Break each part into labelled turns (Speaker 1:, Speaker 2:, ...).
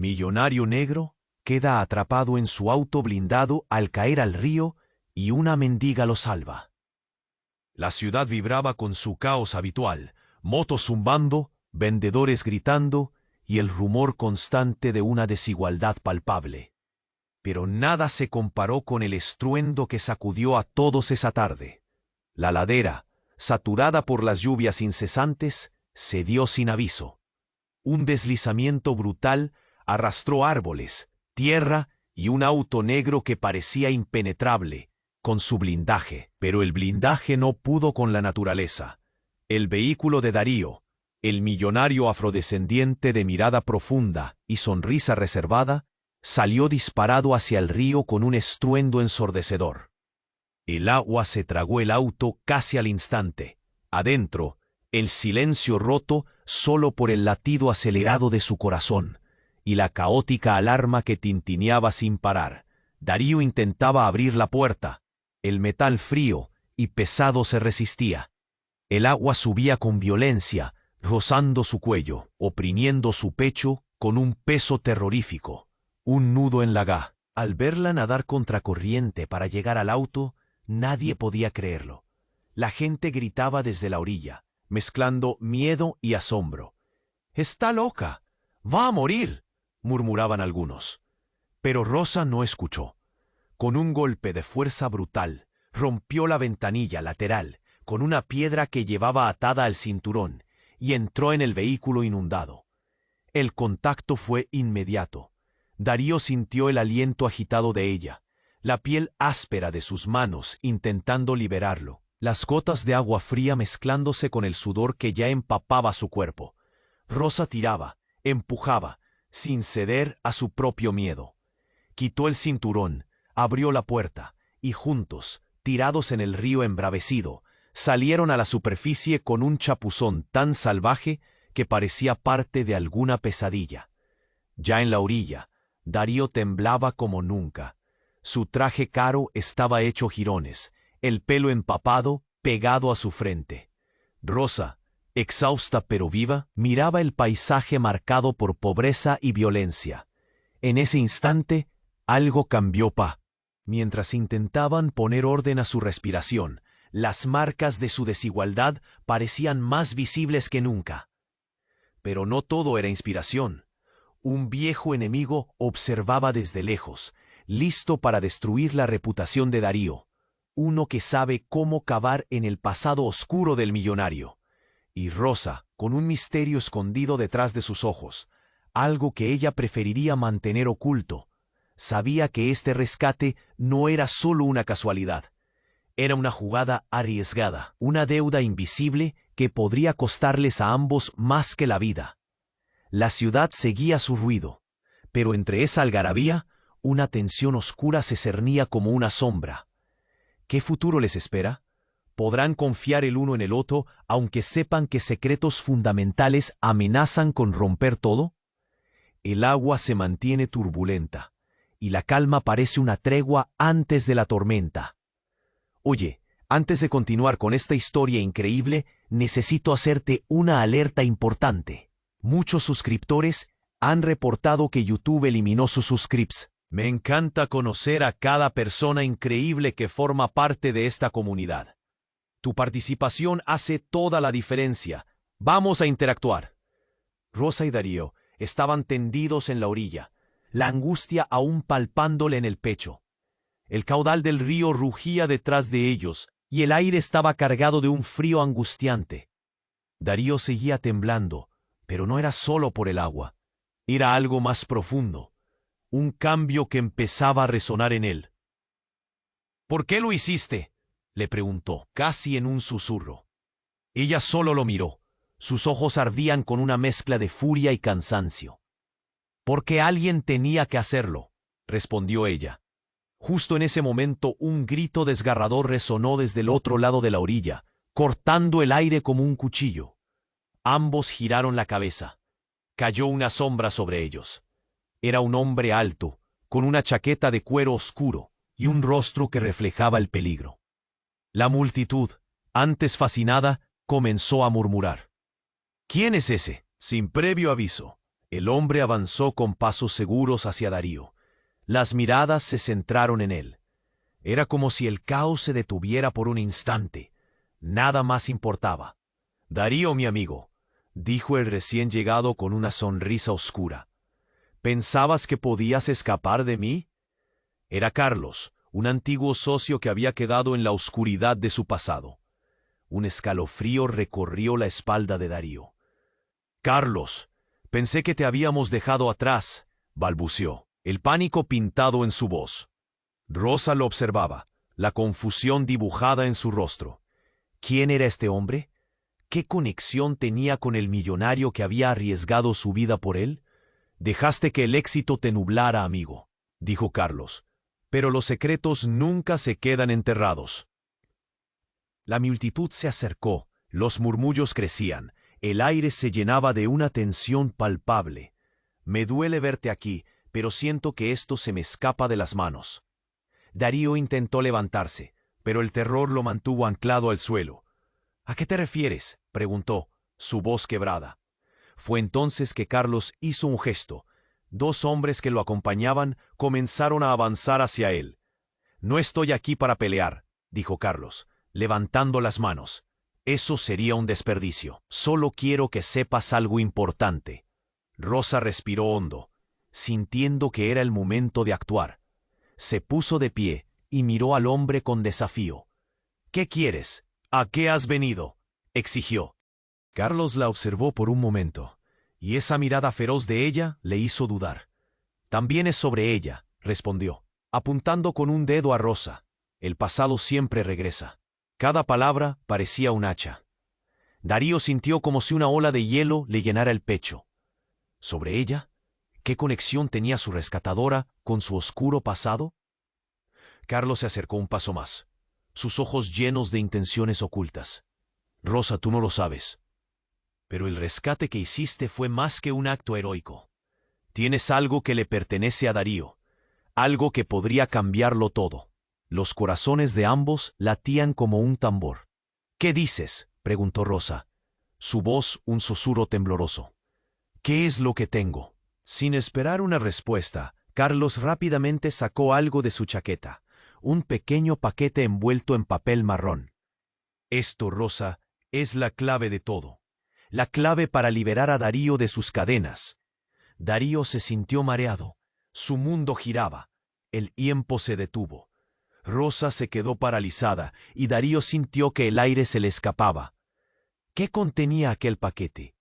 Speaker 1: Millonario negro queda atrapado en su auto blindado al caer al río y una mendiga lo salva. La ciudad vibraba con su caos habitual, motos zumbando, vendedores gritando y el rumor constante de una desigualdad palpable. Pero nada se comparó con el estruendo que sacudió a todos esa tarde. La ladera, saturada por las lluvias incesantes, cedió sin aviso. Un deslizamiento brutal arrastró árboles, tierra y un auto negro que parecía impenetrable, con su blindaje. Pero el blindaje no pudo con la naturaleza. El vehículo de Darío, el millonario afrodescendiente de mirada profunda y sonrisa reservada, salió disparado hacia el río con un estruendo ensordecedor. El agua se tragó el auto casi al instante. Adentro, el silencio roto solo por el latido acelerado de su corazón y la caótica alarma que tintineaba sin parar. Darío intentaba abrir la puerta. El metal frío y pesado se resistía. El agua subía con violencia, rozando su cuello, oprimiendo su pecho con un peso terrorífico. Un nudo en la garganta. Al verla nadar contracorriente para llegar al auto, nadie podía creerlo. La gente gritaba desde la orilla, mezclando miedo y asombro. «¡Está loca! ¡Va a morir!», murmuraban algunos. Pero Rosa no escuchó. Con un golpe de fuerza brutal, rompió la ventanilla lateral con una piedra que llevaba atada al cinturón y entró en el vehículo inundado. El contacto fue inmediato. Darío sintió el aliento agitado de ella, la piel áspera de sus manos intentando liberarlo, las gotas de agua fría mezclándose con el sudor que ya empapaba su cuerpo. Rosa tiraba, empujaba, sin ceder a su propio miedo. Quitó el cinturón, abrió la puerta, y juntos, tirados en el río embravecido, salieron a la superficie con un chapuzón tan salvaje que parecía parte de alguna pesadilla. Ya en la orilla, Darío temblaba como nunca. Su traje caro estaba hecho jirones, el pelo empapado, pegado a su frente. Rosa, exhausta pero viva, miraba el paisaje marcado por pobreza y violencia. En ese instante, algo cambió. Mientras intentaban poner orden a su respiración, las marcas de su desigualdad parecían más visibles que nunca. Pero no todo era inspiración. Un viejo enemigo observaba desde lejos, listo para destruir la reputación de Darío. Uno que sabe cómo cavar en el pasado oscuro del millonario. Y Rosa, con un misterio escondido detrás de sus ojos, algo que ella preferiría mantener oculto, sabía que este rescate no era solo una casualidad. Era una jugada arriesgada, una deuda invisible que podría costarles a ambos más que la vida. La ciudad seguía su ruido, pero entre esa algarabía, una tensión oscura se cernía como una sombra. ¿Qué futuro les espera? ¿Podrán confiar el uno en el otro, aunque sepan que secretos fundamentales amenazan con romper todo? El agua se mantiene turbulenta, y la calma parece una tregua antes de la tormenta. Oye, antes de continuar con esta historia increíble, necesito hacerte una alerta importante. Muchos suscriptores han reportado que YouTube eliminó sus subscripts. Me encanta conocer a cada persona increíble que forma parte de esta comunidad. Tu participación hace toda la diferencia. Vamos a interactuar. Rosa y Darío estaban tendidos en la orilla, la angustia aún palpándole en el pecho. El caudal del río rugía detrás de ellos y el aire estaba cargado de un frío angustiante. Darío seguía temblando, pero no era solo por el agua. Era algo más profundo, un cambio que empezaba a resonar en él. «¿Por qué lo hiciste?», le preguntó, casi en un susurro. Ella solo lo miró. Sus ojos ardían con una mezcla de furia y cansancio. «Porque alguien tenía que hacerlo», respondió ella. Justo en ese momento un grito desgarrador resonó desde el otro lado de la orilla, cortando el aire como un cuchillo. Ambos giraron la cabeza. Cayó una sombra sobre ellos. Era un hombre alto, con una chaqueta de cuero oscuro y un rostro que reflejaba el peligro. La multitud, antes fascinada, comenzó a murmurar. «¿Quién es ese?». Sin previo aviso, El hombre avanzó con pasos seguros hacia Darío. Las miradas se centraron en él. Era como si el caos se detuviera por un instante. Nada más importaba. «Darío, mi amigo», dijo el recién llegado con una sonrisa oscura. «¿Pensabas que podías escapar de mí?» Era Carlos, un antiguo socio que había quedado en la oscuridad de su pasado. Un escalofrío recorrió la espalda de Darío. «Carlos, pensé que te habíamos dejado atrás», balbuceó, el pánico pintado en su voz. Rosa lo observaba, la confusión dibujada en su rostro. ¿Quién era este hombre? ¿Qué conexión tenía con el millonario que había arriesgado su vida por él? «Dejaste que el éxito te nublara, amigo», dijo Carlos. «Pero los secretos nunca se quedan enterrados». La multitud se acercó, los murmullos crecían, el aire se llenaba de una tensión palpable. «Me duele verte aquí, pero siento que esto se me escapa de las manos». Darío intentó levantarse, pero el terror lo mantuvo anclado al suelo. «¿A qué te refieres?», preguntó, su voz quebrada. Fue entonces que Carlos hizo un gesto. Dos hombres que lo acompañaban comenzaron a avanzar hacia él. «No estoy aquí para pelear», dijo Carlos, levantando las manos. «Eso sería un desperdicio. Solo quiero que sepas algo importante». Rosa respiró hondo, sintiendo que era el momento de actuar. Se puso de pie y miró al hombre con desafío. «¿Qué quieres? ¿A qué has venido?», exigió. Carlos la observó por un momento, y esa mirada feroz de ella le hizo dudar. «También es sobre ella», respondió, apuntando con un dedo a Rosa. «El pasado siempre regresa». Cada palabra parecía un hacha. Darío sintió como si una ola de hielo le llenara el pecho. ¿Sobre ella? ¿Qué conexión tenía su rescatadora con su oscuro pasado? Carlos se acercó un paso más, sus ojos llenos de intenciones ocultas. «Rosa, tú no lo sabes, pero el rescate que hiciste fue más que un acto heroico. Tienes algo que le pertenece a Darío, algo que podría cambiarlo todo». Los corazones de ambos latían como un tambor. «¿Qué dices?», preguntó Rosa, su voz un susurro tembloroso. «¿Qué es lo que tengo?». Sin esperar una respuesta, Carlos rápidamente sacó algo de su chaqueta, un pequeño paquete envuelto en papel marrón. «Esto, Rosa, es la clave de todo. La clave para liberar a Darío de sus cadenas». Darío se sintió mareado. Su mundo giraba. El tiempo se detuvo. Rosa se quedó paralizada y Darío sintió que el aire se le escapaba. ¿Qué contenía aquel paquete?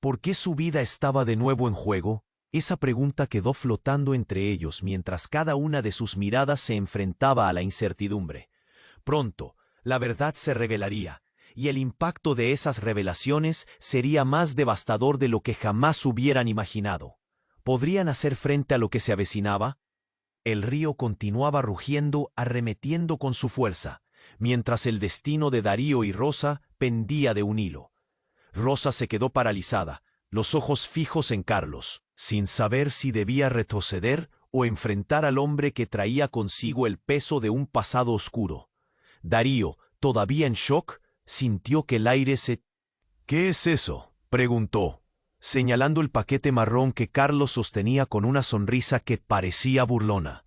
Speaker 1: ¿Por qué su vida estaba de nuevo en juego? Esa pregunta quedó flotando entre ellos mientras cada una de sus miradas se enfrentaba a la incertidumbre. Pronto, la verdad se revelaría, y el impacto de esas revelaciones sería más devastador de lo que jamás hubieran imaginado. ¿Podrían hacer frente a lo que se avecinaba? El río continuaba rugiendo, arremetiendo con su fuerza, mientras el destino de Darío y Rosa pendía de un hilo. Rosa se quedó paralizada, los ojos fijos en Carlos, sin saber si debía retroceder o enfrentar al hombre que traía consigo el peso de un pasado oscuro. Darío, todavía en shock, sintió que el aire se... «¿Qué es eso?», preguntó, señalando el paquete marrón que Carlos sostenía con una sonrisa que parecía burlona.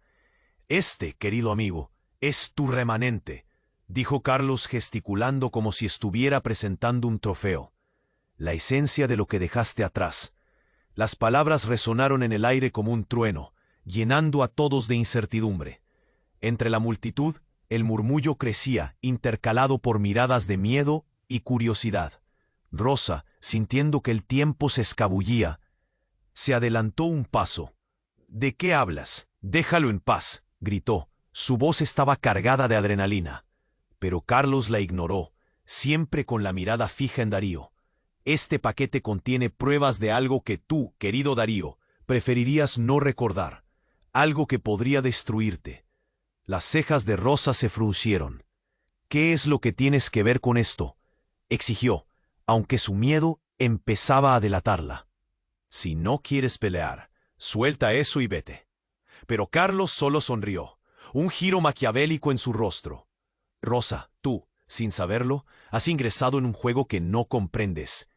Speaker 1: «Este, querido amigo, es tu remanente», dijo Carlos gesticulando como si estuviera presentando un trofeo. «La esencia de lo que dejaste atrás». Las palabras resonaron en el aire como un trueno, llenando a todos de incertidumbre. Entre la multitud, el murmullo crecía, intercalado por miradas de miedo y curiosidad. Rosa, sintiendo que el tiempo se escabullía, se adelantó un paso. «¿De qué hablas? Déjalo en paz», gritó. Su voz estaba cargada de adrenalina. Pero Carlos la ignoró, siempre con la mirada fija en Darío. «Este paquete contiene pruebas de algo que tú, querido Darío, preferirías no recordar. Algo que podría destruirte». Las cejas de Rosa se fruncieron. «¿Qué es lo que tienes que ver con esto?», exigió, aunque su miedo empezaba a delatarla. «Si no quieres pelear, suelta eso y vete». Pero Carlos solo sonrió, un giro maquiavélico en su rostro. «Rosa, tú, sin saberlo, has ingresado en un juego que no comprendes.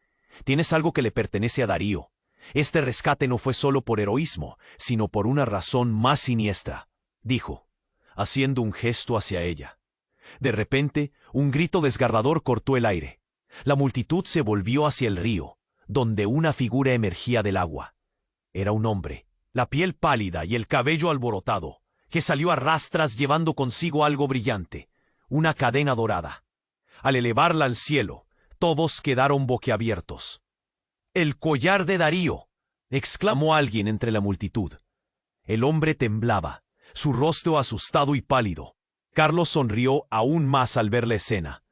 Speaker 1: Tienes algo que le pertenece a Darío. Este rescate no fue solo por heroísmo, sino por una razón más siniestra, dijo, haciendo un gesto hacia ella. De repente, un grito desgarrador cortó el aire. La multitud se volvió hacia el río, donde una figura emergía del agua. Era un hombre, la piel pálida y el cabello alborotado, que salió a rastras llevando consigo algo brillante, una cadena dorada. Al elevarla al cielo, todos quedaron boquiabiertos. «¡El collar de Darío!», exclamó alguien entre la multitud. El hombre temblaba, su rostro asustado y pálido. Carlos sonrió aún más al ver la escena.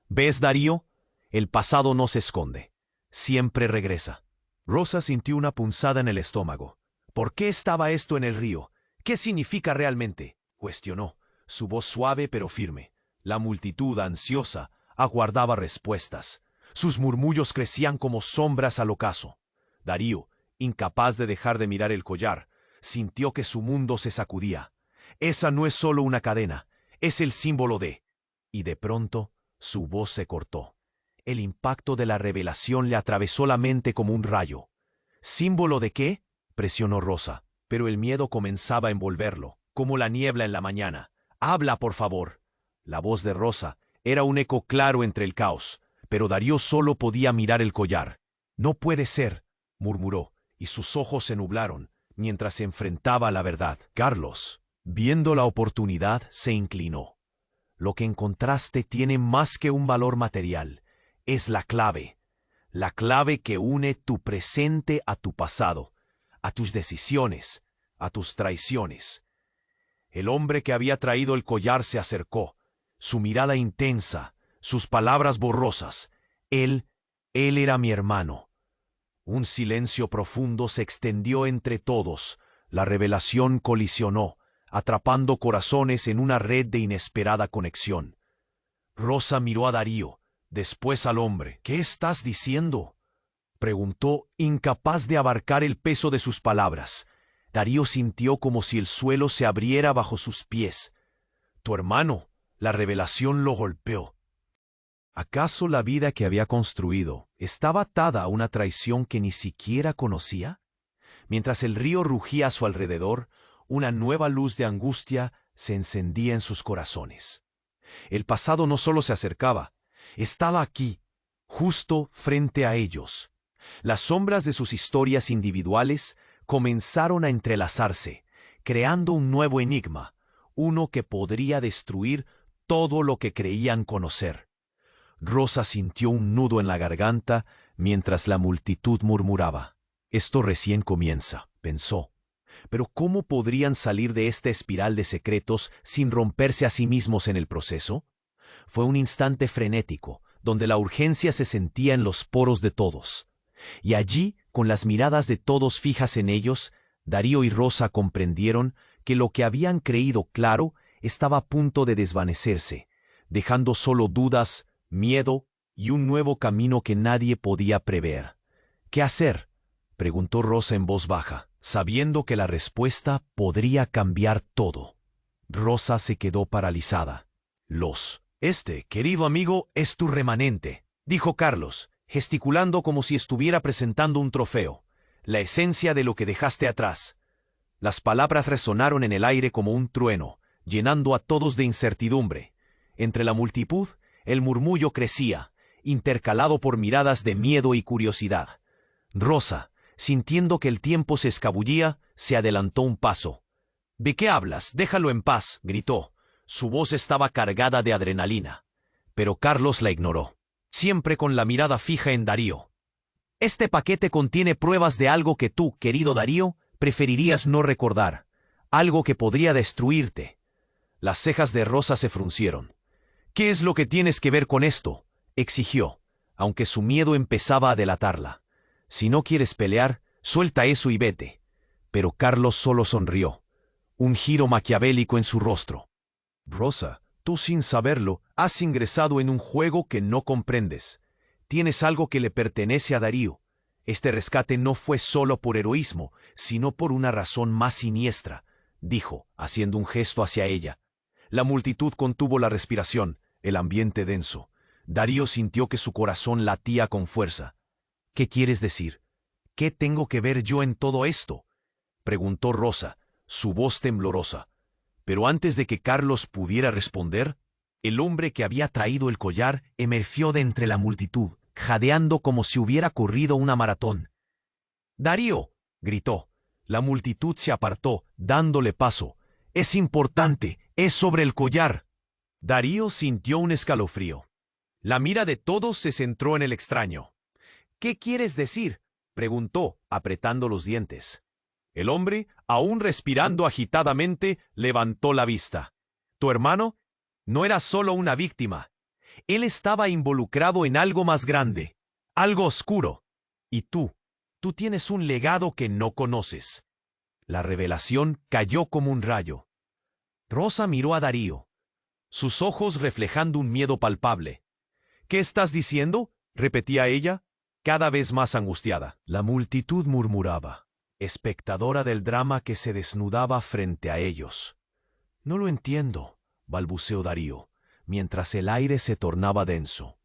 Speaker 1: «¿Ves, Darío? El pasado no se esconde. Siempre regresa». Rosa sintió una punzada en el estómago. ¿Por qué estaba esto en el río? ¿Qué significa realmente?, cuestionó, su voz suave pero firme. La multitud, ansiosa, aguardaba respuestas. Sus murmullos crecían como sombras al ocaso. Darío, incapaz de dejar de mirar el collar, sintió que su mundo se sacudía. Esa no es solo una cadena, es el símbolo de... Y de pronto, su voz se cortó. El impacto de la revelación le atravesó la mente como un rayo. ¿Símbolo de qué?, presionó Rosa, pero el miedo comenzaba a envolverlo, como la niebla en la mañana. «Habla, por favor». La voz de Rosa era un eco claro entre el caos, pero Darío solo podía mirar el collar. «No puede ser», murmuró, y sus ojos se nublaron, mientras se enfrentaba a la verdad. Carlos, viendo la oportunidad, se inclinó. «Lo que encontraste tiene más que un valor material. Es la clave que une tu presente a tu pasado, a tus decisiones, a tus traiciones». El hombre que había traído el collar se acercó, su mirada intensa, sus palabras borrosas. Él era mi hermano. Un silencio profundo se extendió entre todos. La revelación colisionó, atrapando corazones en una red de inesperada conexión. Rosa miró a Darío, después al hombre. «¿Qué estás diciendo?», preguntó, incapaz de abarcar el peso de sus palabras. Darío sintió como si el suelo se abriera bajo sus pies. «Tu hermano», la revelación lo golpeó. ¿Acaso la vida que había construido estaba atada a una traición que ni siquiera conocía? Mientras el río rugía a su alrededor, una nueva luz de angustia se encendía en sus corazones. El pasado no solo se acercaba, estaba aquí, justo frente a ellos. Las sombras de sus historias individuales comenzaron a entrelazarse, creando un nuevo enigma, uno que podría destruir todo lo que creían conocer. Rosa sintió un nudo en la garganta mientras la multitud murmuraba. «Esto recién comienza», pensó. «Pero ¿cómo podrían salir de esta espiral de secretos sin romperse a sí mismos en el proceso?». Fue un instante frenético, donde la urgencia se sentía en los poros de todos. Y allí, con las miradas de todos fijas en ellos, Darío y Rosa comprendieron que lo que habían creído claro estaba a punto de desvanecerse, dejando solo dudas, miedo y un nuevo camino que nadie podía prever. «¿Qué hacer?», preguntó Rosa en voz baja, sabiendo que la respuesta podría cambiar todo. Rosa se quedó paralizada. «Este, querido amigo, es tu remanente», dijo Carlos, gesticulando como si estuviera presentando un trofeo, «la esencia de lo que dejaste atrás». Las palabras resonaron en el aire como un trueno, llenando a todos de incertidumbre. Entre la multitud, el murmullo crecía, intercalado por miradas de miedo y curiosidad. Rosa, sintiendo que el tiempo se escabullía, se adelantó un paso. «¿De qué hablas? Déjalo en paz», gritó. Su voz estaba cargada de adrenalina. Pero Carlos la ignoró, siempre con la mirada fija en Darío. «Este paquete contiene pruebas de algo que tú, querido Darío, preferirías no recordar, algo que podría destruirte». Las cejas de Rosa se fruncieron. «¿Qué es lo que tienes que ver con esto?», exigió, aunque su miedo empezaba a delatarla. «Si no quieres pelear, suelta eso y vete». Pero Carlos solo sonrió, un giro maquiavélico en su rostro. «Rosa, tú sin saberlo, has ingresado en un juego que no comprendes. Tienes algo que le pertenece a Darío. Este rescate no fue solo por heroísmo, sino por una razón más siniestra», dijo, haciendo un gesto hacia ella. La multitud contuvo la respiración, el ambiente denso. Darío sintió que su corazón latía con fuerza. «¿Qué quieres decir?». ¿Qué tengo que ver yo en todo esto?, preguntó Rosa, su voz temblorosa. Pero antes de que Carlos pudiera responder, el hombre que había traído el collar emergió de entre la multitud, jadeando como si hubiera corrido una maratón. «¡Darío!», gritó. La multitud se apartó, dándole paso. «Es importante, es sobre el collar». Darío sintió un escalofrío. La mira de todos se centró en el extraño. «¿Qué quieres decir?», preguntó, apretando los dientes. El hombre, aún respirando agitadamente, levantó la vista. «Tu hermano no era solo una víctima. Él estaba involucrado en algo más grande, algo oscuro. Y tú tienes un legado que no conoces». La revelación cayó como un rayo. Rosa miró a Darío, sus ojos reflejando un miedo palpable. «¿Qué estás diciendo?», repetía ella, cada vez más angustiada. La multitud murmuraba, espectadora del drama que se desnudaba frente a ellos. «No lo entiendo», balbuceó Darío, mientras el aire se tornaba denso.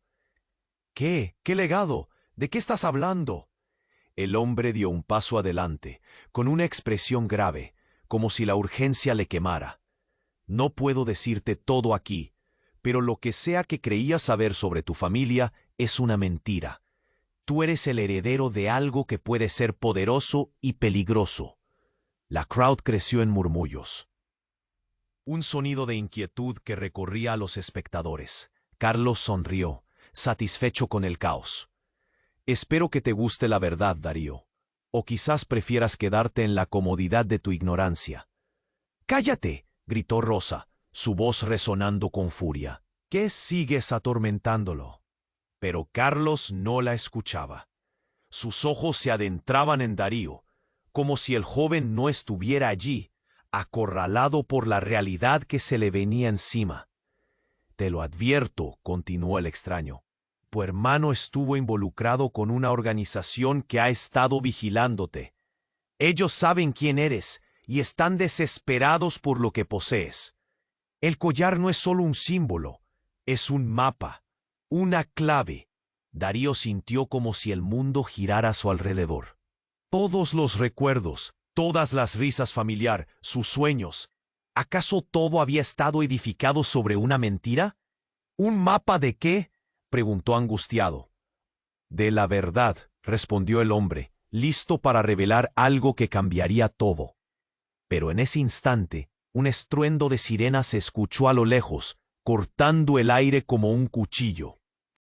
Speaker 1: «¿Qué? ¿Qué legado? ¿De qué estás hablando?». El hombre dio un paso adelante, con una expresión grave, como si la urgencia le quemara. «No puedo decirte todo aquí, pero lo que sea que creías saber sobre tu familia es una mentira. Tú eres el heredero de algo que puede ser poderoso y peligroso». La crowd creció en murmullos. Un sonido de inquietud que recorría a los espectadores. Carlos sonrió, satisfecho con el caos. «Espero que te guste la verdad, Darío. O quizás prefieras quedarte en la comodidad de tu ignorancia». «¡Cállate!», gritó Rosa, su voz resonando con furia. «¿Qué sigues atormentándolo?». Pero Carlos no la escuchaba. Sus ojos se adentraban en Darío, como si el joven no estuviera allí, acorralado por la realidad que se le venía encima. «Te lo advierto», continuó el extraño. «Tu hermano estuvo involucrado con una organización que ha estado vigilándote. Ellos saben quién eres y están desesperados por lo que posees. El collar no es solo un símbolo, es un mapa, una clave». Darío sintió como si el mundo girara a su alrededor. Todos los recuerdos, todas las risas familiar, sus sueños. ¿Acaso todo había estado edificado sobre una mentira? ¿Un mapa de qué?, preguntó angustiado. «De la verdad», respondió el hombre, listo para revelar algo que cambiaría todo. Pero en ese instante, un estruendo de sirena se escuchó a lo lejos, cortando el aire como un cuchillo.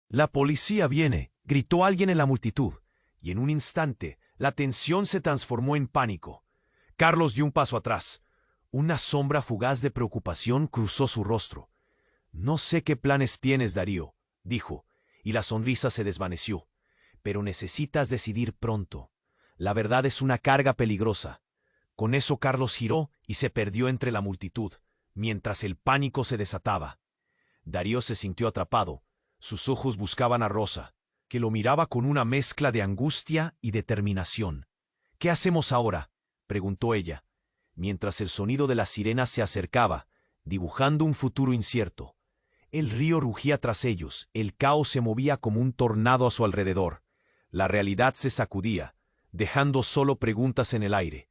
Speaker 1: «¡La policía viene!», gritó alguien en la multitud, y en un instante la tensión se transformó en pánico. Carlos dio un paso atrás. Una sombra fugaz de preocupación cruzó su rostro. «No sé qué planes tienes, Darío», dijo, y la sonrisa se desvaneció. «Pero necesitas decidir pronto. La verdad es una carga peligrosa». Con eso Carlos giró y se perdió entre la multitud, mientras el pánico se desataba. Darío se sintió atrapado. Sus ojos buscaban a Rosa, que lo miraba con una mezcla de angustia y determinación. «¿Qué hacemos ahora?», preguntó ella, mientras el sonido de la sirena se acercaba, dibujando un futuro incierto. El río rugía tras ellos, el caos se movía como un tornado a su alrededor. La realidad se sacudía, dejando solo preguntas en el aire.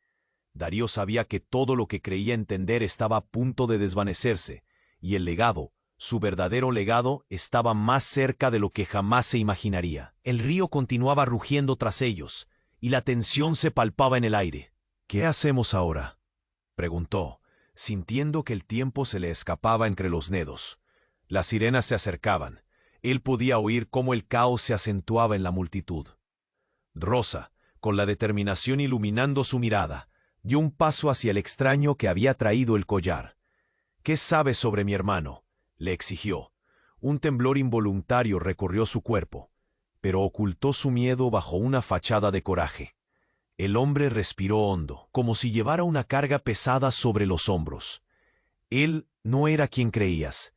Speaker 1: Darío sabía que todo lo que creía entender estaba a punto de desvanecerse, y el legado, su verdadero legado, estaba más cerca de lo que jamás se imaginaría. El río continuaba rugiendo tras ellos, y la tensión se palpaba en el aire. «¿Qué hacemos ahora?», preguntó, sintiendo que el tiempo se le escapaba entre los dedos. Las sirenas se acercaban. Él podía oír cómo el caos se acentuaba en la multitud. Rosa, con la determinación iluminando su mirada, dio un paso hacia el extraño que había traído el collar. «¿Qué sabes sobre mi hermano?», le exigió. Un temblor involuntario recorrió su cuerpo, pero ocultó su miedo bajo una fachada de coraje. El hombre respiró hondo, como si llevara una carga pesada sobre los hombros. Él no era quien creías.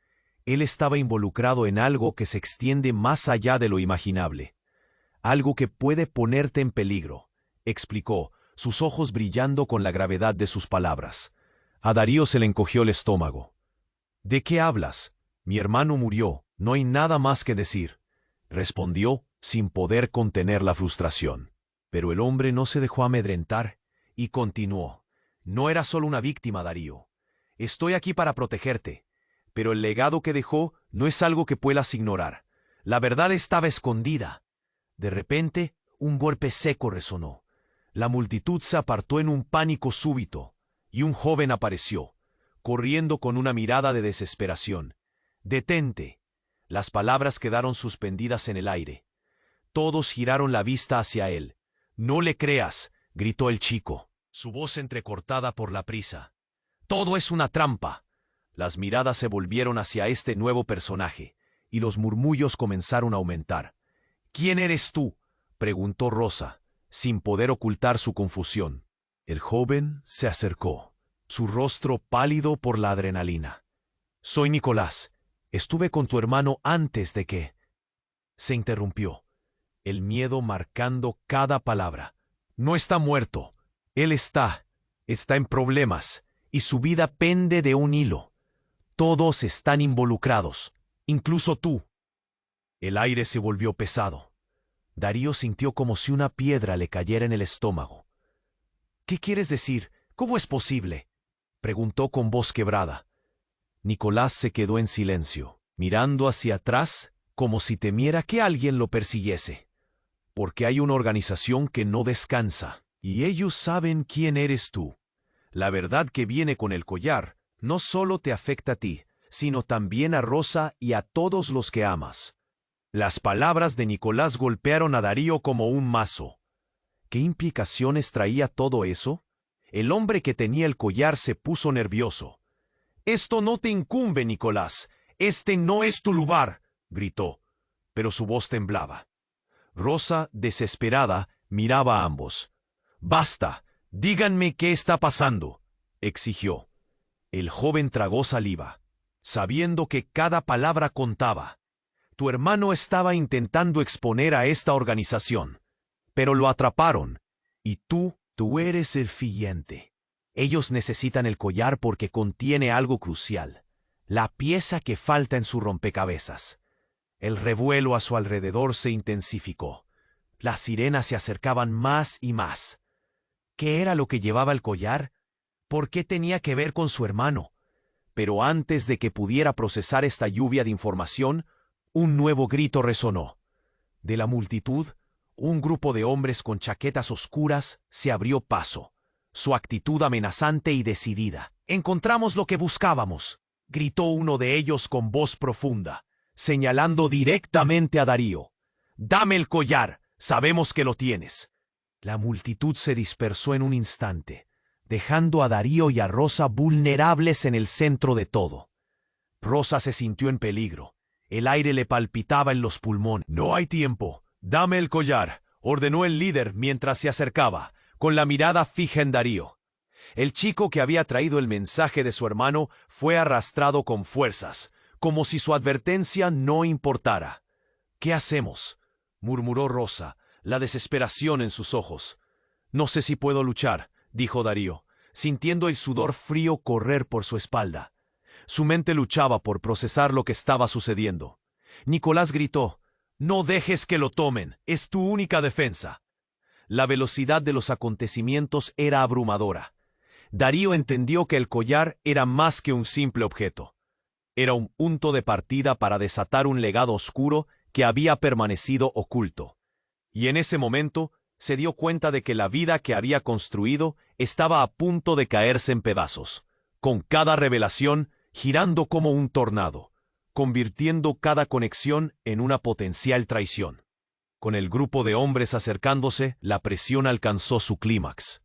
Speaker 1: Él estaba involucrado en algo que se extiende más allá de lo imaginable. «Algo que puede ponerte en peligro», explicó, sus ojos brillando con la gravedad de sus palabras. A Darío se le encogió el estómago. «¿De qué hablas? Mi hermano murió, no hay nada más que decir», respondió sin poder contener la frustración. Pero el hombre no se dejó amedrentar y continuó. No era solo una víctima, Darío. Estoy aquí para protegerte, pero el legado que dejó no es algo que puedas ignorar. La verdad estaba escondida. De repente, un golpe seco resonó. La multitud se apartó en un pánico súbito, y un joven apareció, corriendo con una mirada de desesperación. «¡Detente!». Las palabras quedaron suspendidas en el aire. Todos giraron la vista hacia él. «No le creas», gritó el chico, su voz entrecortada por la prisa. «Todo es una trampa». Las miradas se volvieron hacia este nuevo personaje, y los murmullos comenzaron a aumentar. «¿Quién eres tú?», preguntó Rosa, sin poder ocultar su confusión. El joven se acercó, su rostro pálido por la adrenalina. «Soy Nicolás. Estuve con tu hermano antes de que...». Se interrumpió, el miedo marcando cada palabra. «No está muerto. Él está en problemas, y su vida pende de un hilo. Todos están involucrados, incluso tú». El aire se volvió pesado. Darío sintió como si una piedra le cayera en el estómago. «¿Qué quieres decir? ¿Cómo es posible?», preguntó con voz quebrada. Nicolás se quedó en silencio, mirando hacia atrás como si temiera que alguien lo persiguiese. «Porque hay una organización que no descansa, y ellos saben quién eres tú. La verdad que viene con el collar no solo te afecta a ti, sino también a Rosa y a todos los que amas». Las palabras de Nicolás golpearon a Darío como un mazo. ¿Qué implicaciones traía todo eso? El hombre que tenía el collar se puso nervioso. «Esto no te incumbe, Nicolás. Este no es tu lugar», gritó, pero su voz temblaba. Rosa, desesperada, miraba a ambos. «Basta, díganme qué está pasando», exigió. El joven tragó saliva, sabiendo que cada palabra contaba. «Tu hermano estaba intentando exponer a esta organización, pero lo atraparon. Y tú eres el siguiente. Ellos necesitan el collar porque contiene algo crucial, la pieza que falta en su rompecabezas». El revuelo a su alrededor se intensificó. Las sirenas se acercaban más y más. ¿Qué era lo que llevaba el collar? ¿Por qué tenía que ver con su hermano? Pero antes de que pudiera procesar esta lluvia de información, un nuevo grito resonó. De la multitud, un grupo de hombres con chaquetas oscuras se abrió paso, su actitud amenazante y decidida. «Encontramos lo que buscábamos», gritó uno de ellos con voz profunda, señalando directamente a Darío. «Dame el collar, sabemos que lo tienes». La multitud se dispersó en un instante, dejando a Darío y a Rosa vulnerables en el centro de todo. Rosa se sintió en peligro. El aire le palpitaba en los pulmones. «No hay tiempo. Dame el collar», ordenó el líder mientras se acercaba, con la mirada fija en Darío. El chico que había traído el mensaje de su hermano fue arrastrado con fuerzas, como si su advertencia no importara. «¿Qué hacemos?», murmuró Rosa, la desesperación en sus ojos. «No sé si puedo luchar», dijo Darío, sintiendo el sudor frío correr por su espalda. Su mente luchaba por procesar lo que estaba sucediendo. Nicolás gritó: «No dejes que lo tomen, es tu única defensa». La velocidad de los acontecimientos era abrumadora. Darío entendió que el collar era más que un simple objeto. Era un punto de partida para desatar un legado oscuro que había permanecido oculto. Y en ese momento se dio cuenta de que la vida que había construido estaba a punto de caerse en pedazos, con cada revelación girando como un tornado, convirtiendo cada conexión en una potencial traición. Con el grupo de hombres acercándose, la presión alcanzó su clímax.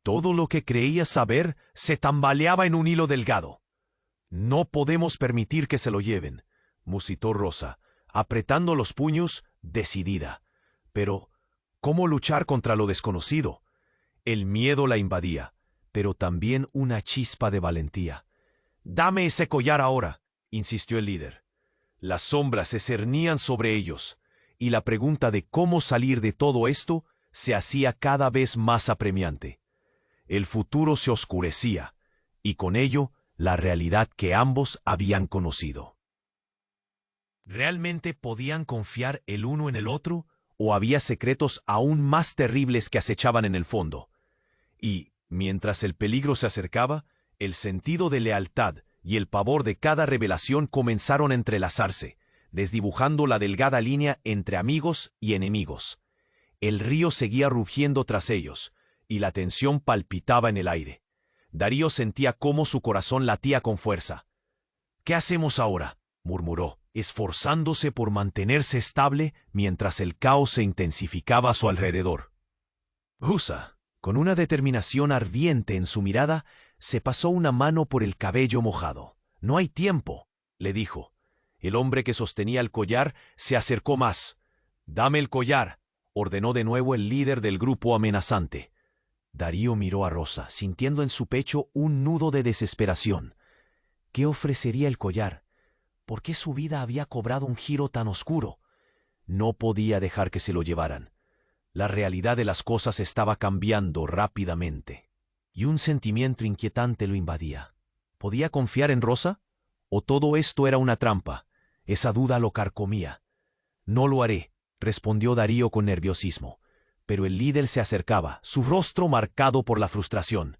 Speaker 1: Todo lo que creía saber se tambaleaba en un hilo delgado. «No podemos permitir que se lo lleven», musitó Rosa, apretando los puños, decidida. Pero, ¿cómo luchar contra lo desconocido? El miedo la invadía, pero también una chispa de valentía. «Dame ese collar ahora», insistió el líder. Las sombras se cernían sobre ellos, y la pregunta de cómo salir de todo esto se hacía cada vez más apremiante. El futuro se oscurecía, y con ello la realidad que ambos habían conocido. ¿Realmente podían confiar el uno en el otro, o había secretos aún más terribles que acechaban en el fondo. Y, mientras el peligro se acercaba, el sentido de lealtad y el pavor de cada revelación comenzaron a entrelazarse, desdibujando la delgada línea entre amigos y enemigos. El río seguía rugiendo tras ellos, y la tensión palpitaba en el aire. Darío sentía cómo su corazón latía con fuerza. «¿Qué hacemos ahora?», murmuró, esforzándose por mantenerse estable mientras el caos se intensificaba a su alrededor. Rusa, con una determinación ardiente en su mirada, se pasó una mano por el cabello mojado. «No hay tiempo», le dijo. El hombre que sostenía el collar se acercó más. «Dame el collar», ordenó de nuevo el líder del grupo amenazante. Darío miró a Rosa, sintiendo en su pecho un nudo de desesperación. ¿Qué ofrecería el collar? ¿Por qué su vida había cobrado un giro tan oscuro? No podía dejar que se lo llevaran. La realidad de las cosas estaba cambiando rápidamente, y un sentimiento inquietante lo invadía. ¿Podía confiar en Rosa? ¿O todo esto era una trampa? Esa duda lo carcomía. «No lo haré», respondió Darío con nerviosismo. Pero el líder se acercaba, su rostro marcado por la frustración.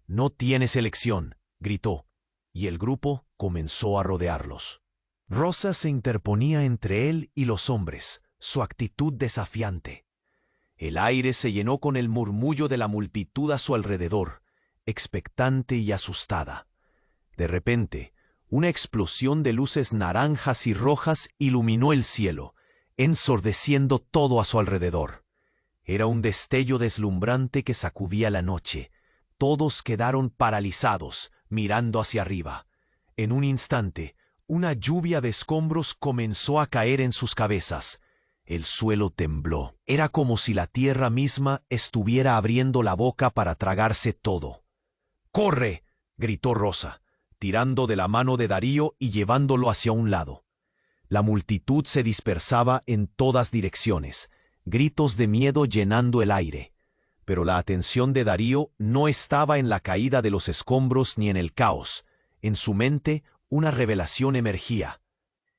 Speaker 1: «No tienes elección», gritó, y el grupo comenzó a rodearlos. Rosa se interponía entre él y los hombres, su actitud desafiante. El aire se llenó con el murmullo de la multitud a su alrededor, expectante y asustada. De repente, una explosión de luces naranjas y rojas iluminó el cielo, ensordeciendo todo a su alrededor. Era un destello deslumbrante que sacudía la noche. Todos quedaron paralizados, mirando hacia arriba. En un instante, una lluvia de escombros comenzó a caer en sus cabezas. El suelo tembló. Era como si la tierra misma estuviera abriendo la boca para tragarse todo. «¡Corre!», gritó Rosa, tirando de la mano de Darío y llevándolo hacia un lado. La multitud se dispersaba en todas direcciones, gritos de miedo llenando el aire. Pero la atención de Darío no estaba en la caída de los escombros ni en el caos. En su mente, una revelación emergía.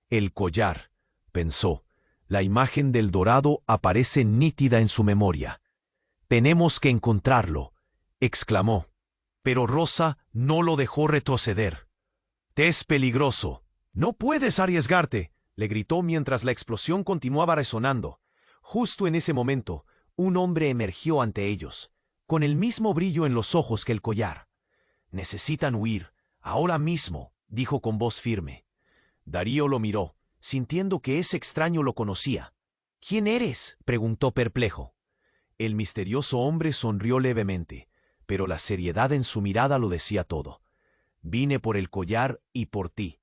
Speaker 1: «El collar», pensó. La imagen del dorado aparece nítida en su memoria. «Tenemos que encontrarlo», exclamó. Pero Rosa no lo dejó retroceder. «Te es peligroso. No puedes arriesgarte», le gritó mientras la explosión continuaba resonando. Justo en ese momento, un hombre emergió ante ellos, con el mismo brillo en los ojos que el collar. «Necesitan huir, ahora mismo», dijo con voz firme. Darío lo miró, sintiendo que ese extraño lo conocía. «¿Quién eres?», preguntó perplejo. El misterioso hombre sonrió levemente, pero la seriedad en su mirada lo decía todo. «Vine por el collar y por ti».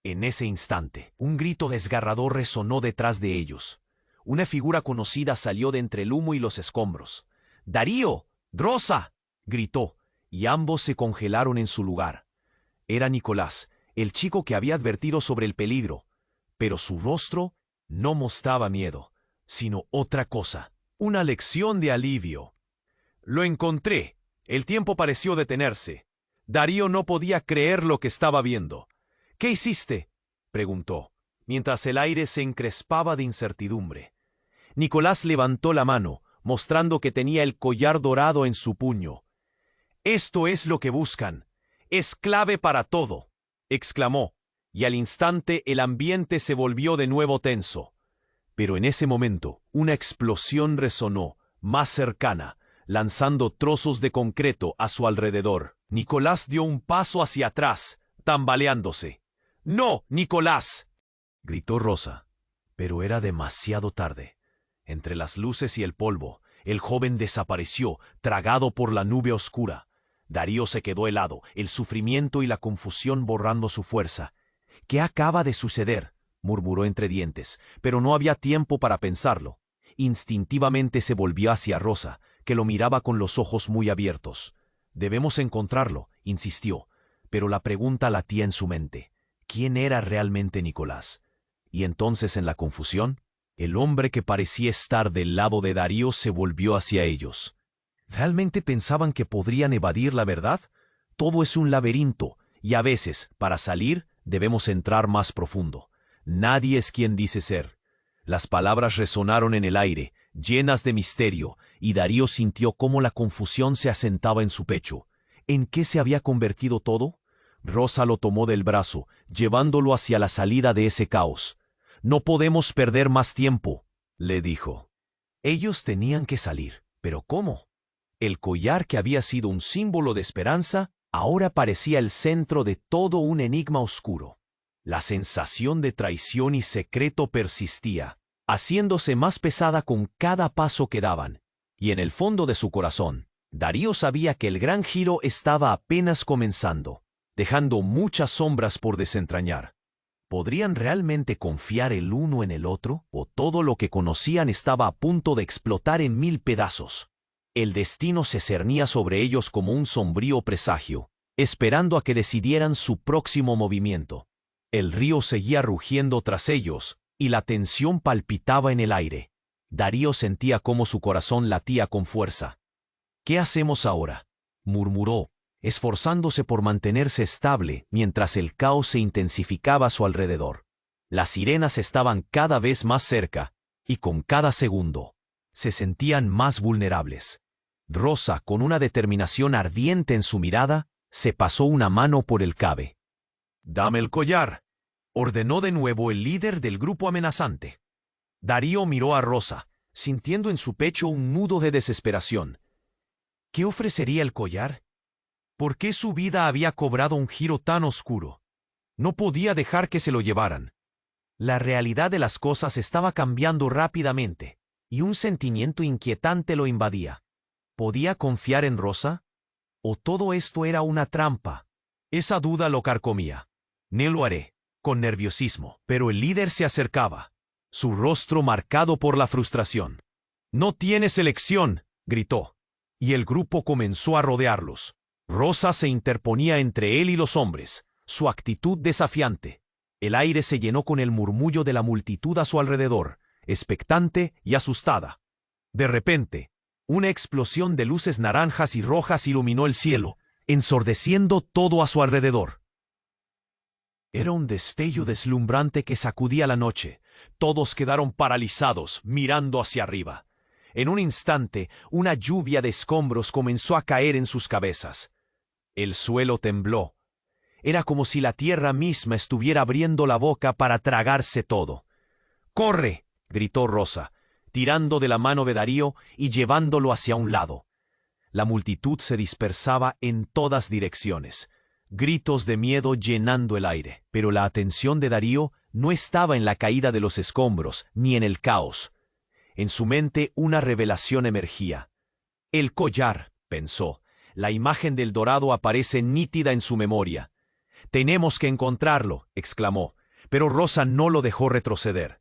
Speaker 1: En ese instante, un grito desgarrador resonó detrás de ellos. Una figura conocida salió de entre el humo y los escombros. «¡Darío! ¡Rosa!», gritó, y ambos se congelaron en su lugar. Era Nicolás, el chico que había advertido sobre el peligro, pero su rostro no mostraba miedo, sino otra cosa, una lección de alivio. «Lo encontré». El tiempo pareció detenerse. Darío no podía creer lo que estaba viendo. «¿Qué hiciste?», preguntó, mientras el aire se encrespaba de incertidumbre. Nicolás levantó la mano, mostrando que tenía el collar dorado en su puño. «Esto es lo que buscan. Es clave para todo», exclamó, y al instante el ambiente se volvió de nuevo tenso. Pero en ese momento, una explosión resonó, más cercana, lanzando trozos de concreto a su alrededor. Nicolás dio un paso hacia atrás, tambaleándose. «¡No, Nicolás!», gritó Rosa, pero era demasiado tarde. Entre las luces y el polvo, el joven desapareció, tragado por la nube oscura. Darío se quedó helado, el sufrimiento y la confusión borrando su fuerza. «¿Qué acaba de suceder?», murmuró entre dientes, pero no había tiempo para pensarlo. Instintivamente se volvió hacia Rosa, que lo miraba con los ojos muy abiertos. «Debemos encontrarlo», insistió, pero la pregunta latía en su mente. ¿Quién era realmente Nicolás? Y entonces, en la confusión, el hombre que parecía estar del lado de Darío se volvió hacia ellos. ¿Realmente pensaban que podrían evadir la verdad? Todo es un laberinto, y a veces, para salir, debemos entrar más profundo. Nadie es quien dice ser. Las palabras resonaron en el aire, llenas de misterio, y Darío sintió cómo la confusión se asentaba en su pecho. ¿En qué se había convertido todo? Rosa lo tomó del brazo, llevándolo hacia la salida de ese caos. «No podemos perder más tiempo», le dijo. Ellos tenían que salir, pero ¿cómo? El collar, que había sido un símbolo de esperanza, ahora parecía el centro de todo un enigma oscuro. La sensación de traición y secreto persistía, haciéndose más pesada con cada paso que daban. Y en el fondo de su corazón, Darío sabía que el gran giro estaba apenas comenzando, dejando muchas sombras por desentrañar. ¿Podrían realmente confiar el uno en el otro? ¿O todo lo que conocían estaba a punto de explotar en 1000 pedazos? El destino se cernía sobre ellos como un sombrío presagio, esperando a que decidieran su próximo movimiento. El río seguía rugiendo tras ellos, y la tensión palpitaba en el aire. Darío sentía cómo su corazón latía con fuerza. «¿Qué hacemos ahora?», murmuró, esforzándose por mantenerse estable mientras el caos se intensificaba a su alrededor. Las sirenas estaban cada vez más cerca, y con cada segundo se sentían más vulnerables. Rosa, con una determinación ardiente en su mirada, se pasó una mano por el cabe. «Dame el collar», ordenó de nuevo el líder del grupo amenazante. Darío miró a Rosa, sintiendo en su pecho un nudo de desesperación. ¿Qué ofrecería el collar? ¿Por qué su vida había cobrado un giro tan oscuro? No podía dejar que se lo llevaran. La realidad de las cosas estaba cambiando rápidamente, y un sentimiento inquietante lo invadía. ¿Podía confiar en Rosa? ¿O todo esto era una trampa? Esa duda lo carcomía. «No lo haré», con nerviosismo, pero el líder se acercaba, su rostro marcado por la frustración. «No tienes elección», gritó, y el grupo comenzó a rodearlos. Rosa se interponía entre él y los hombres, su actitud desafiante. El aire se llenó con el murmullo de la multitud a su alrededor, expectante y asustada. De repente, una explosión de luces naranjas y rojas iluminó el cielo, ensordeciendo todo a su alrededor. Era un destello deslumbrante que sacudía la noche. Todos quedaron paralizados, mirando hacia arriba. En un instante, una lluvia de escombros comenzó a caer en sus cabezas. El suelo tembló. Era como si la tierra misma estuviera abriendo la boca para tragarse todo. «¡Corre!», gritó Rosa, tirando de la mano de Darío y llevándolo hacia un lado. La multitud se dispersaba en todas direcciones, gritos de miedo llenando el aire. Pero la atención de Darío no estaba en la caída de los escombros ni en el caos. En su mente una revelación emergía. «El collar», pensó. La imagen del dorado aparece nítida en su memoria. «Tenemos que encontrarlo», exclamó, pero Rosa no lo dejó retroceder.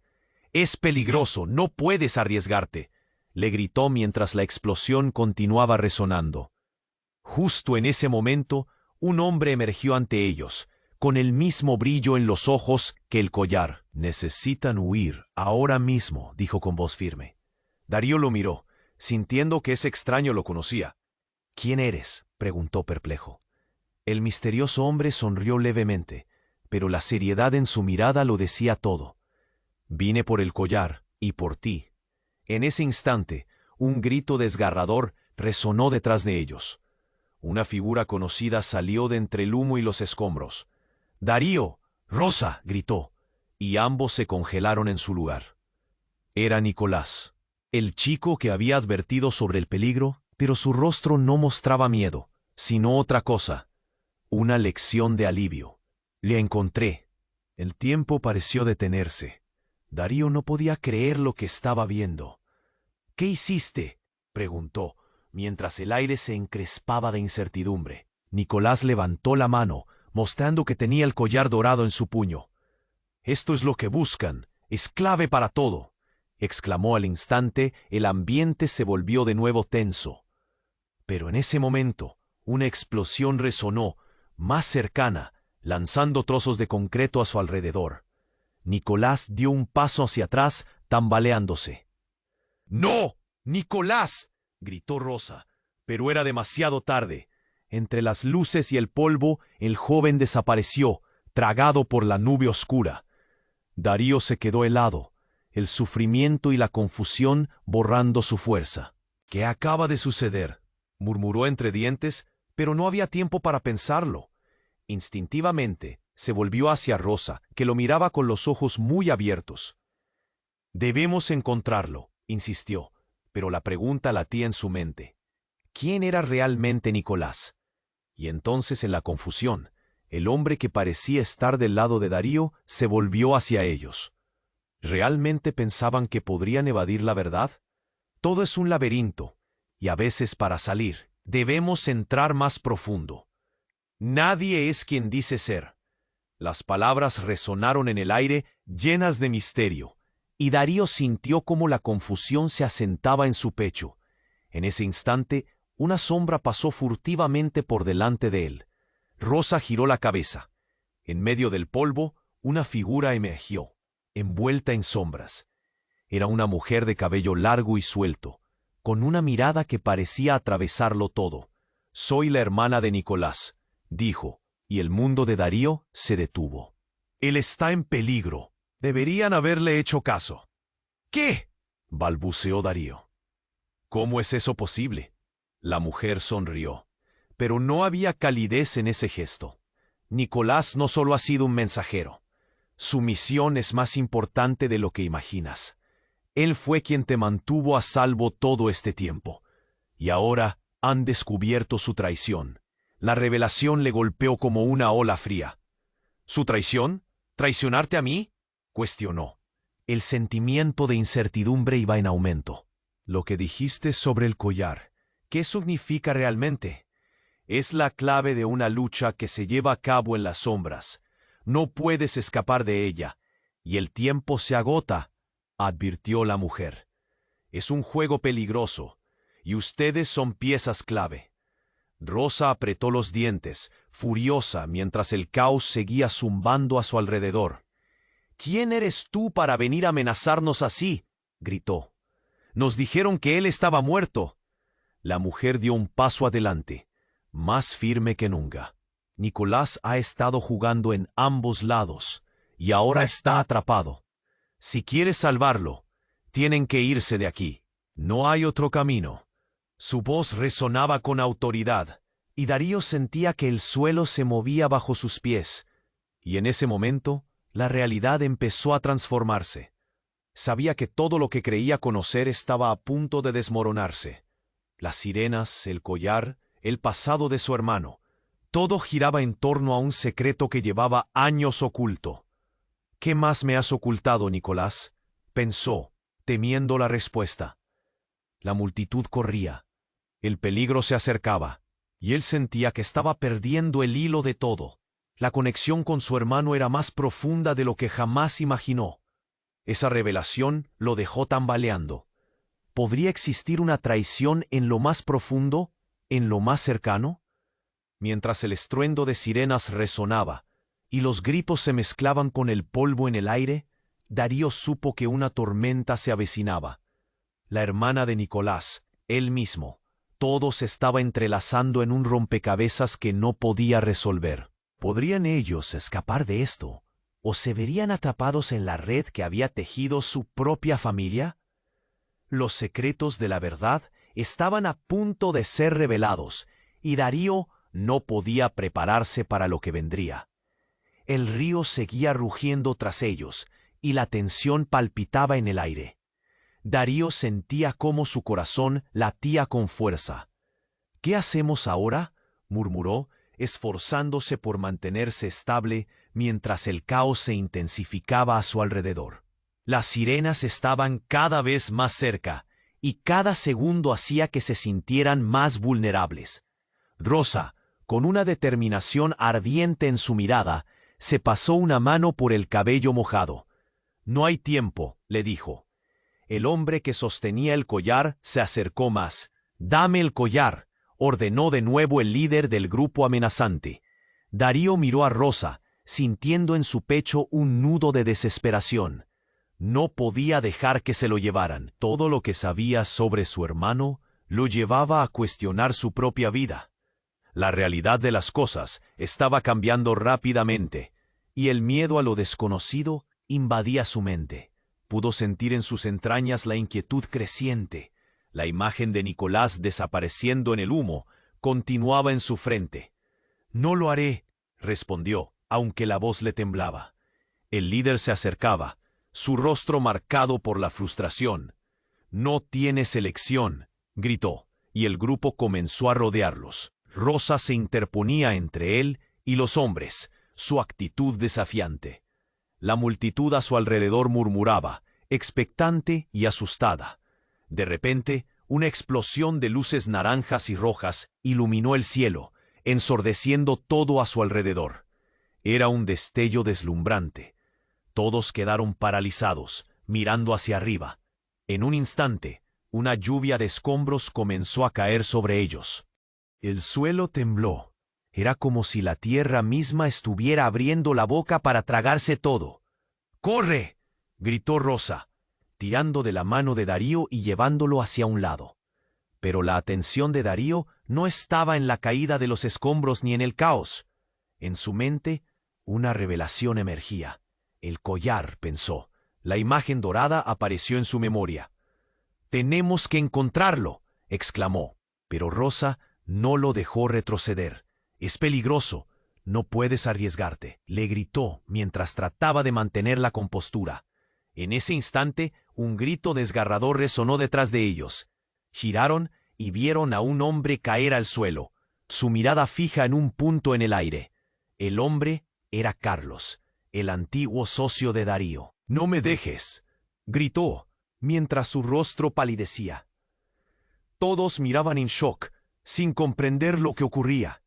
Speaker 1: «Es peligroso, no puedes arriesgarte», le gritó mientras la explosión continuaba resonando. Justo en ese momento, un hombre emergió ante ellos, con el mismo brillo en los ojos que el collar. «Necesitan huir, ahora mismo», dijo con voz firme. Darío lo miró, sintiendo que ese extraño lo conocía. «¿Quién eres?», preguntó perplejo. El misterioso hombre sonrió levemente, pero la seriedad en su mirada lo decía todo. «Vine por el collar y por ti». En ese instante, un grito desgarrador resonó detrás de ellos. Una figura conocida salió de entre el humo y los escombros. «¡Darío! ¡Rosa!», gritó, y ambos se congelaron en su lugar. Era Nicolás, el chico que había advertido sobre el peligro, pero su rostro no mostraba miedo, sino otra cosa, una lección de alivio. «Le encontré». El tiempo pareció detenerse. Darío no podía creer lo que estaba viendo. «¿Qué hiciste?», preguntó, mientras el aire se encrespaba de incertidumbre. Nicolás levantó la mano, mostrando que tenía el collar dorado en su puño. «Esto es lo que buscan, es clave para todo», exclamó al instante. El ambiente se volvió de nuevo tenso. Pero en ese momento, una explosión resonó, más cercana, lanzando trozos de concreto a su alrededor. Nicolás dio un paso hacia atrás, tambaleándose. «¡No! ¡Nicolás!», gritó Rosa, pero era demasiado tarde. Entre las luces y el polvo, el joven desapareció, tragado por la nube oscura. Darío se quedó helado, el sufrimiento y la confusión borrando su fuerza. «¿Qué acaba de suceder?», murmuró entre dientes, pero no había tiempo para pensarlo. Instintivamente, se volvió hacia Rosa, que lo miraba con los ojos muy abiertos. «Debemos encontrarlo», insistió, pero la pregunta latía en su mente. ¿Quién era realmente Nicolás? Y entonces, en la confusión, el hombre que parecía estar del lado de Darío se volvió hacia ellos. ¿Realmente pensaban que podrían evadir la verdad? Todo es un laberinto, y a veces para salir, debemos entrar más profundo. Nadie es quien dice ser. Las palabras resonaron en el aire, llenas de misterio, y Darío sintió cómo la confusión se asentaba en su pecho. En ese instante, una sombra pasó furtivamente por delante de él. Rosa giró la cabeza. En medio del polvo, una figura emergió, envuelta en sombras. Era una mujer de cabello largo y suelto, con una mirada que parecía atravesarlo todo. «Soy la hermana de Nicolás», dijo, y el mundo de Darío se detuvo. «Él está en peligro. Deberían haberle hecho caso». «¿Qué?», balbuceó Darío. «¿Cómo es eso posible?». La mujer sonrió, pero no había calidez en ese gesto. Nicolás no solo ha sido un mensajero. Su misión es más importante de lo que imaginas. Él fue quien te mantuvo a salvo todo este tiempo. Y ahora han descubierto su traición. La revelación le golpeó como una ola fría. ¿Su traición? ¿Traicionarte a mí?, cuestionó. El sentimiento de incertidumbre iba en aumento. «Lo que dijiste sobre el collar, ¿qué significa realmente?». «Es la clave de una lucha que se lleva a cabo en las sombras. No puedes escapar de ella, y el tiempo se agota», advirtió la mujer. «Es un juego peligroso, y ustedes son piezas clave». Rosa apretó los dientes, furiosa, mientras el caos seguía zumbando a su alrededor. «¿Quién eres tú para venir a amenazarnos así?», gritó. «Nos dijeron que él estaba muerto». La mujer dio un paso adelante, más firme que nunca. «Nicolás ha estado jugando en ambos lados, y ahora está atrapado. Si quieres salvarlo, tienen que irse de aquí. No hay otro camino». Su voz resonaba con autoridad, y Darío sentía que el suelo se movía bajo sus pies. Y en ese momento, la realidad empezó a transformarse. Sabía que todo lo que creía conocer estaba a punto de desmoronarse. Las sirenas, el collar, el pasado de su hermano. Todo giraba en torno a un secreto que llevaba años oculto. «¿Qué más me has ocultado, Nicolás?», pensó, temiendo la respuesta. La multitud corría. El peligro se acercaba, y él sentía que estaba perdiendo el hilo de todo. La conexión con su hermano era más profunda de lo que jamás imaginó. Esa revelación lo dejó tambaleando. ¿Podría existir una traición en lo más profundo, en lo más cercano? Mientras el estruendo de sirenas resonaba y los gritos se mezclaban con el polvo en el aire, Darío supo que una tormenta se avecinaba. La hermana de Nicolás, él mismo, todo se estaba entrelazando en un rompecabezas que no podía resolver. ¿Podrían ellos escapar de esto? ¿O se verían atrapados en la red que había tejido su propia familia? Los secretos de la verdad estaban a punto de ser revelados, y Darío no podía prepararse para lo que vendría. El río seguía rugiendo tras ellos, y la tensión palpitaba en el aire. Darío sentía cómo su corazón latía con fuerza. «¿Qué hacemos ahora?», murmuró, esforzándose por mantenerse estable mientras el caos se intensificaba a su alrededor. Las sirenas estaban cada vez más cerca, y cada segundo hacía que se sintieran más vulnerables. Rosa, con una determinación ardiente en su mirada, se pasó una mano por el cabello mojado. «No hay tiempo», le dijo. El hombre que sostenía el collar se acercó más. «Dame el collar», ordenó de nuevo el líder del grupo amenazante. Darío miró a Rosa, sintiendo en su pecho un nudo de desesperación. No podía dejar que se lo llevaran. Todo lo que sabía sobre su hermano lo llevaba a cuestionar su propia vida. La realidad de las cosas estaba cambiando rápidamente, y el miedo a lo desconocido invadía su mente. Pudo sentir en sus entrañas la inquietud creciente. La imagen de Nicolás desapareciendo en el humo continuaba en su frente. «No lo haré», respondió, aunque la voz le temblaba. El líder se acercaba, su rostro marcado por la frustración. «No tienes elección», gritó, y el grupo comenzó a rodearlos. Rosa se interponía entre él y los hombres, su actitud desafiante. La multitud a su alrededor murmuraba, expectante y asustada. De repente, una explosión de luces naranjas y rojas iluminó el cielo, ensordeciendo todo a su alrededor. Era un destello deslumbrante. Todos quedaron paralizados, mirando hacia arriba. En un instante, una lluvia de escombros comenzó a caer sobre ellos. El suelo tembló. Era como si la tierra misma estuviera abriendo la boca para tragarse todo. «¡Corre!», gritó Rosa, tirando de la mano de Darío y llevándolo hacia un lado. Pero la atención de Darío no estaba en la caída de los escombros ni en el caos. En su mente, una revelación emergía. «El collar», pensó. La imagen dorada apareció en su memoria. «Tenemos que encontrarlo», exclamó. Pero Rosa no lo dejó retroceder. «Es peligroso. No puedes arriesgarte», le gritó mientras trataba de mantener la compostura. En ese instante, un grito desgarrador resonó detrás de ellos. Giraron y vieron a un hombre caer al suelo, su mirada fija en un punto en el aire. El hombre era Carlos, el antiguo socio de Darío. «No me dejes», gritó, mientras su rostro palidecía. Todos miraban en shock, sin comprender lo que ocurría.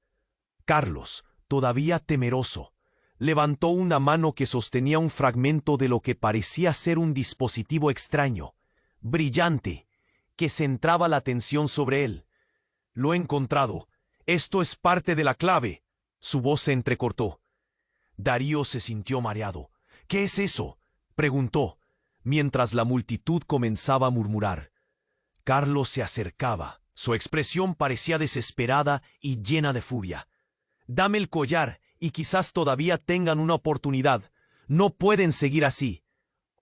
Speaker 1: Carlos, todavía temeroso, levantó una mano que sostenía un fragmento de lo que parecía ser un dispositivo extraño, brillante, que centraba la atención sobre él. «Lo he encontrado. Esto es parte de la clave». Su voz se entrecortó. Darío se sintió mareado. «¿Qué es eso?», preguntó, mientras la multitud comenzaba a murmurar. Carlos se acercaba. Su expresión parecía desesperada y llena de furia. «Dame el collar y quizás todavía tengan una oportunidad. No pueden seguir así».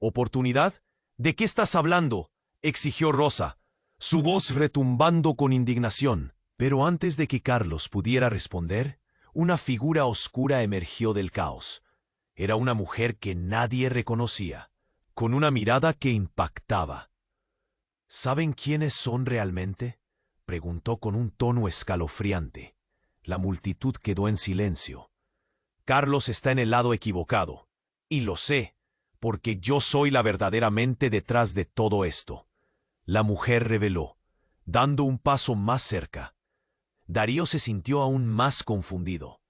Speaker 1: «¿Oportunidad? ¿De qué estás hablando?», exigió Rosa, su voz retumbando con indignación. Pero antes de que Carlos pudiera responder, una figura oscura emergió del caos. Era una mujer que nadie reconocía, con una mirada que impactaba. «¿Saben quiénes son realmente?», preguntó con un tono escalofriante. La multitud quedó en silencio. «Carlos está en el lado equivocado, y lo sé, porque yo soy la verdadera mente detrás de todo esto», la mujer reveló, dando un paso más cerca. Darío se sintió aún más confundido.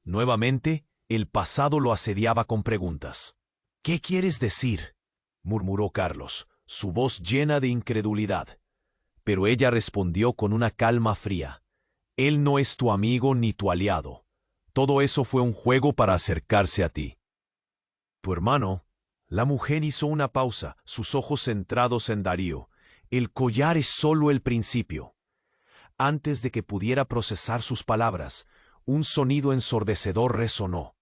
Speaker 1: Nuevamente, el pasado lo asediaba con preguntas. «¿Qué quieres decir?», murmuró Carlos, su voz llena de incredulidad. Pero ella respondió con una calma fría. «Él no es tu amigo ni tu aliado. Todo eso fue un juego para acercarse a ti». «Tu hermano». La mujer hizo una pausa, sus ojos centrados en Darío. «El collar es solo el principio». Antes de que pudiera procesar sus palabras, un sonido ensordecedor resonó.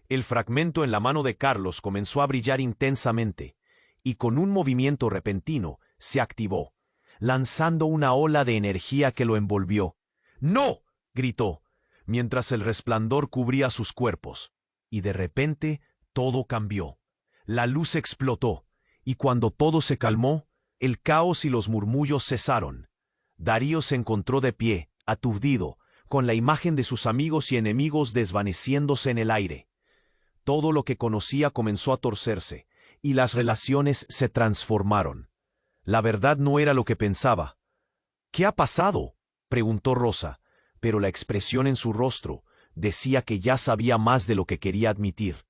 Speaker 1: El fragmento en la mano de Carlos comenzó a brillar intensamente, y con un movimiento repentino se activó, lanzando una ola de energía que lo envolvió. «¡No!», gritó, mientras el resplandor cubría sus cuerpos. Y de repente todo cambió. La luz explotó, y cuando todo se calmó, el caos y los murmullos cesaron. Darío se encontró de pie, aturdido, con la imagen de sus amigos y enemigos desvaneciéndose en el aire. Todo lo que conocía comenzó a torcerse, y las relaciones se transformaron. La verdad no era lo que pensaba. «¿Qué ha pasado?», preguntó Rosa, pero la expresión en su rostro decía que ya sabía más de lo que quería admitir.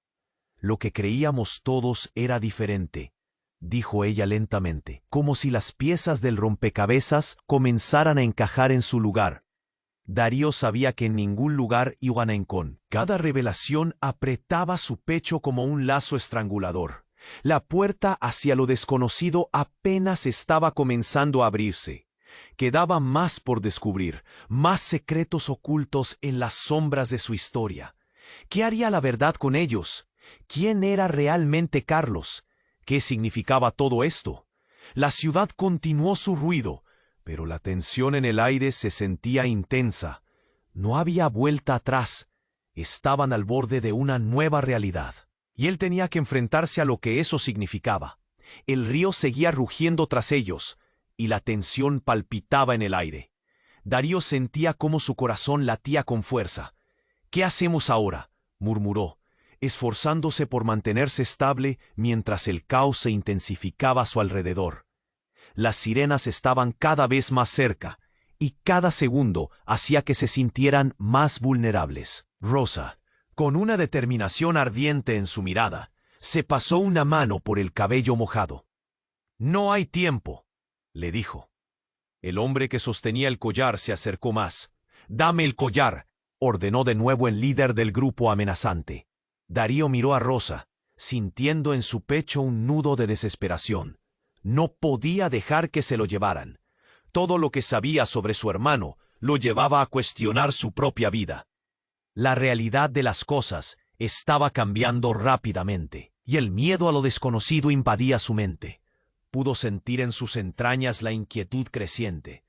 Speaker 1: «Lo que creíamos todos era diferente», dijo ella lentamente, como si las piezas del rompecabezas comenzaran a encajar en su lugar. Darío sabía que en ningún lugar iban a encontrar. Cada revelación apretaba su pecho como un lazo estrangulador. La puerta hacia lo desconocido apenas estaba comenzando a abrirse. Quedaba más por descubrir, más secretos ocultos en las sombras de su historia. ¿Qué haría la verdad con ellos? ¿Quién era realmente Carlos? ¿Qué significaba todo esto? La ciudad continuó su ruido, pero la tensión en el aire se sentía intensa. No había vuelta atrás. Estaban al borde de una nueva realidad, y él tenía que enfrentarse a lo que eso significaba. El río seguía rugiendo tras ellos, y la tensión palpitaba en el aire. Darío sentía cómo su corazón latía con fuerza. «¿Qué hacemos ahora?», murmuró, esforzándose por mantenerse estable mientras el caos se intensificaba a su alrededor. Las sirenas estaban cada vez más cerca, y cada segundo hacía que se sintieran más vulnerables. Rosa, con una determinación ardiente en su mirada, se pasó una mano por el cabello mojado. «No hay tiempo», le dijo. El hombre que sostenía el collar se acercó más. «Dame el collar», ordenó de nuevo el líder del grupo amenazante. Darío miró a Rosa, sintiendo en su pecho un nudo de desesperación. No podía dejar que se lo llevaran. Todo lo que sabía sobre su hermano lo llevaba a cuestionar su propia vida. La realidad de las cosas estaba cambiando rápidamente, y el miedo a lo desconocido invadía su mente. Pudo sentir en sus entrañas la inquietud creciente.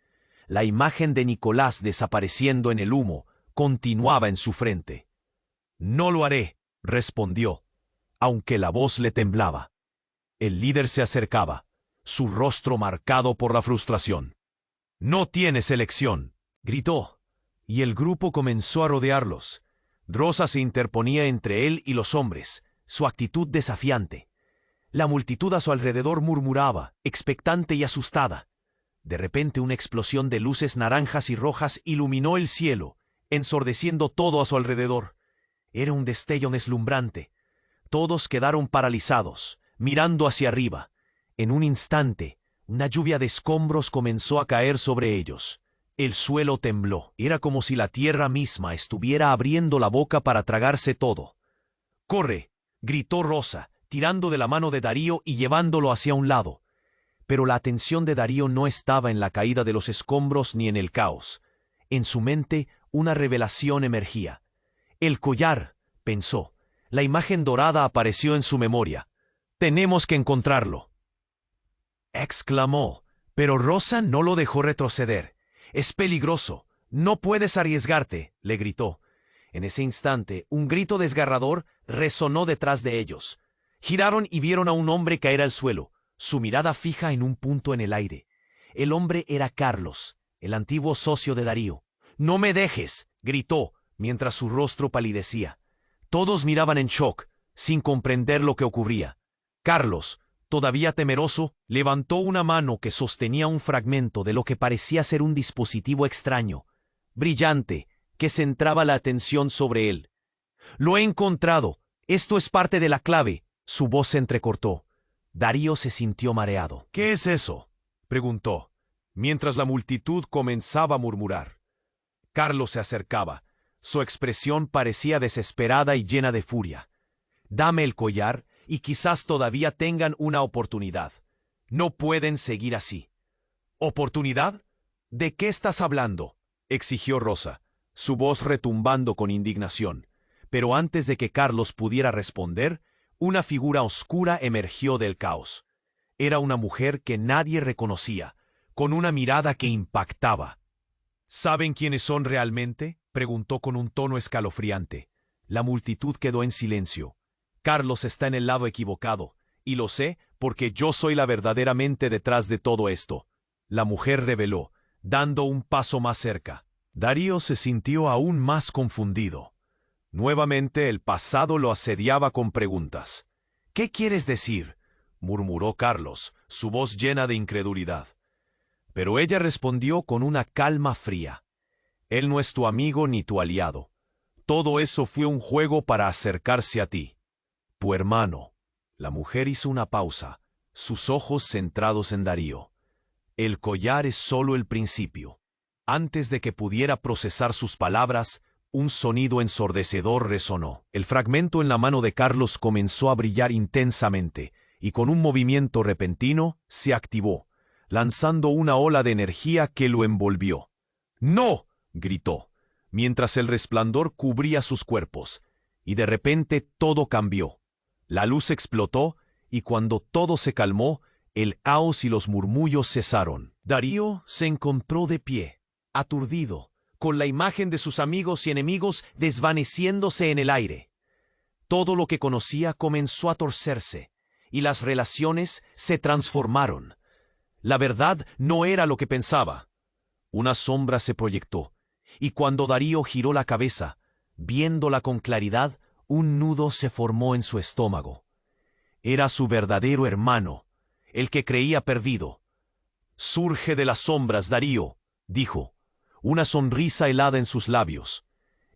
Speaker 1: La imagen de Nicolás desapareciendo en el humo continuaba en su frente. «No lo haré», respondió, aunque la voz le temblaba. El líder se acercaba, su rostro marcado por la frustración. «No tienes elección», gritó, y el grupo comenzó a rodearlos. Rosa se interponía entre él y los hombres, su actitud desafiante. La multitud a su alrededor murmuraba, expectante y asustada. De repente una explosión de luces naranjas y rojas iluminó el cielo, ensordeciendo todo a su alrededor. Era un destello deslumbrante. Todos quedaron paralizados, mirando hacia arriba. En un instante, una lluvia de escombros comenzó a caer sobre ellos. El suelo tembló. Era como si la tierra misma estuviera abriendo la boca para tragarse todo. «¡Corre!», gritó Rosa, tirando de la mano de Darío y llevándolo hacia un lado. Pero la atención de Darío no estaba en la caída de los escombros ni en el caos. En su mente, una revelación emergía. «El collar», pensó. La imagen dorada apareció en su memoria. «Tenemos que encontrarlo», exclamó, pero Rosa no lo dejó retroceder. «Es peligroso. No puedes arriesgarte», le gritó. En ese instante, un grito desgarrador resonó detrás de ellos. Giraron y vieron a un hombre caer al suelo, su mirada fija en un punto en el aire. El hombre era Carlos, el antiguo socio de Darío. «¡No me dejes!», gritó, mientras su rostro palidecía. Todos miraban en shock, sin comprender lo que ocurría. Carlos, todavía temeroso, levantó una mano que sostenía un fragmento de lo que parecía ser un dispositivo extraño, brillante, que centraba la atención sobre él. «Lo he encontrado. Esto es parte de la clave», su voz se entrecortó. Darío se sintió mareado. «¿Qué es eso?», preguntó, mientras la multitud comenzaba a murmurar. Carlos se acercaba. Su expresión parecía desesperada y llena de furia. «Dame el collar y quizás todavía tengan una oportunidad. No pueden seguir así». «¿Oportunidad? ¿De qué estás hablando?», exigió Rosa, su voz retumbando con indignación. Pero antes de que Carlos pudiera responder, una figura oscura emergió del caos. Era una mujer que nadie reconocía, con una mirada que impactaba. «¿Saben quiénes son realmente?», preguntó con un tono escalofriante. La multitud quedó en silencio. «Carlos está en el lado equivocado, y lo sé porque yo soy la verdaderamente detrás de todo esto», la mujer reveló, dando un paso más cerca. Darío se sintió aún más confundido. Nuevamente el pasado lo asediaba con preguntas. «¿Qué quieres decir?», murmuró Carlos, su voz llena de incredulidad. Pero ella respondió con una calma fría. «Él no es tu amigo ni tu aliado. Todo eso fue un juego para acercarse a ti. Tu hermano». La mujer hizo una pausa, sus ojos centrados en Darío. «El collar es solo el principio». Antes de que pudiera procesar sus palabras, un sonido ensordecedor resonó. El fragmento en la mano de Carlos comenzó a brillar intensamente, y con un movimiento repentino se activó, lanzando una ola de energía que lo envolvió. «¡No!», gritó, mientras el resplandor cubría sus cuerpos, y de repente todo cambió. La luz explotó, y cuando todo se calmó, el caos y los murmullos cesaron. Darío se encontró de pie, aturdido, con la imagen de sus amigos y enemigos desvaneciéndose en el aire. Todo lo que conocía comenzó a torcerse, y las relaciones se transformaron. La verdad no era lo que pensaba. Una sombra se proyectó, y cuando Darío giró la cabeza, viéndola con claridad, un nudo se formó en su estómago. Era su verdadero hermano, el que creía perdido. «Surge de las sombras, Darío», dijo, una sonrisa helada en sus labios.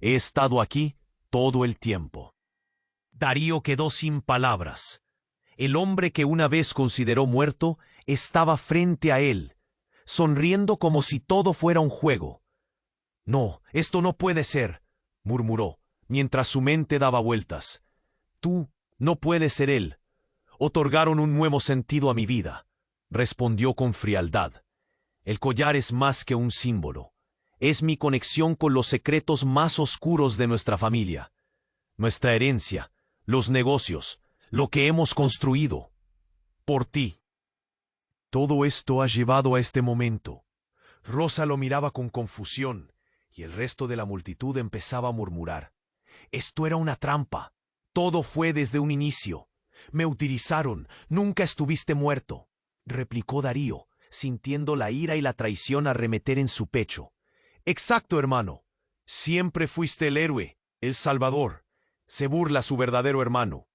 Speaker 1: «He estado aquí todo el tiempo». Darío quedó sin palabras. El hombre que una vez consideró muerto estaba frente a él, sonriendo como si todo fuera un juego. «No, esto no puede ser», murmuró, mientras su mente daba vueltas. «Tú no puedes ser él. Otorgaron un nuevo sentido a mi vida», respondió con frialdad. «El collar es más que un símbolo. Es mi conexión con los secretos más oscuros de nuestra familia. Nuestra herencia, los negocios, lo que hemos construido. Por ti». Todo esto ha llevado a este momento. Rosa lo miraba con confusión, y el resto de la multitud empezaba a murmurar. «Esto era una trampa. Todo fue desde un inicio. Me utilizaron. Nunca estuviste muerto», replicó Darío, sintiendo la ira y la traición arremeter en su pecho. «Exacto, hermano. Siempre fuiste el héroe, el salvador. Se burla su verdadero hermano.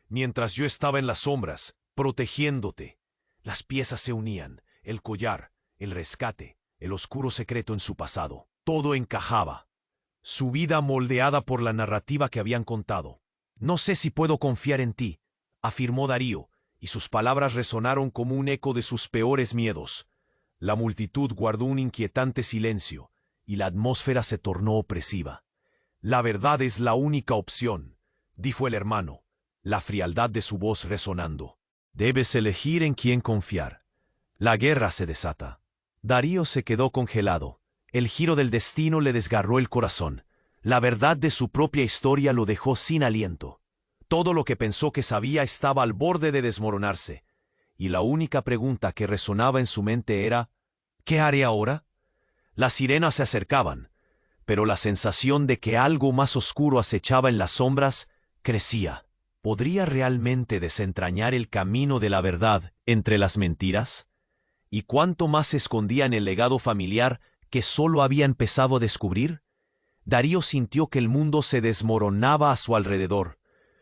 Speaker 1: Mientras yo estaba en las sombras, protegiéndote. Las piezas se unían, el collar, el rescate, el oscuro secreto en su pasado. Todo encajaba. Su vida moldeada por la narrativa que habían contado. «No sé si puedo confiar en ti», afirmó Darío, y sus palabras resonaron como un eco de sus peores miedos. La multitud guardó un inquietante silencio, y la atmósfera se tornó opresiva. «La verdad es la única opción», dijo el hermano, la frialdad de su voz resonando. «Debes elegir en quién confiar. La guerra se desata». Darío se quedó congelado. El giro del destino le desgarró el corazón. La verdad de su propia historia lo dejó sin aliento. Todo lo que pensó que sabía estaba al borde de desmoronarse, y la única pregunta que resonaba en su mente era: «¿Qué haré ahora?». Las sirenas se acercaban, pero la sensación de que algo más oscuro acechaba en las sombras crecía. ¿Podría realmente desentrañar el camino de la verdad entre las mentiras? ¿Y cuánto más se escondía en el legado familiar que solo había empezado a descubrir? Darío sintió que el mundo se desmoronaba a su alrededor.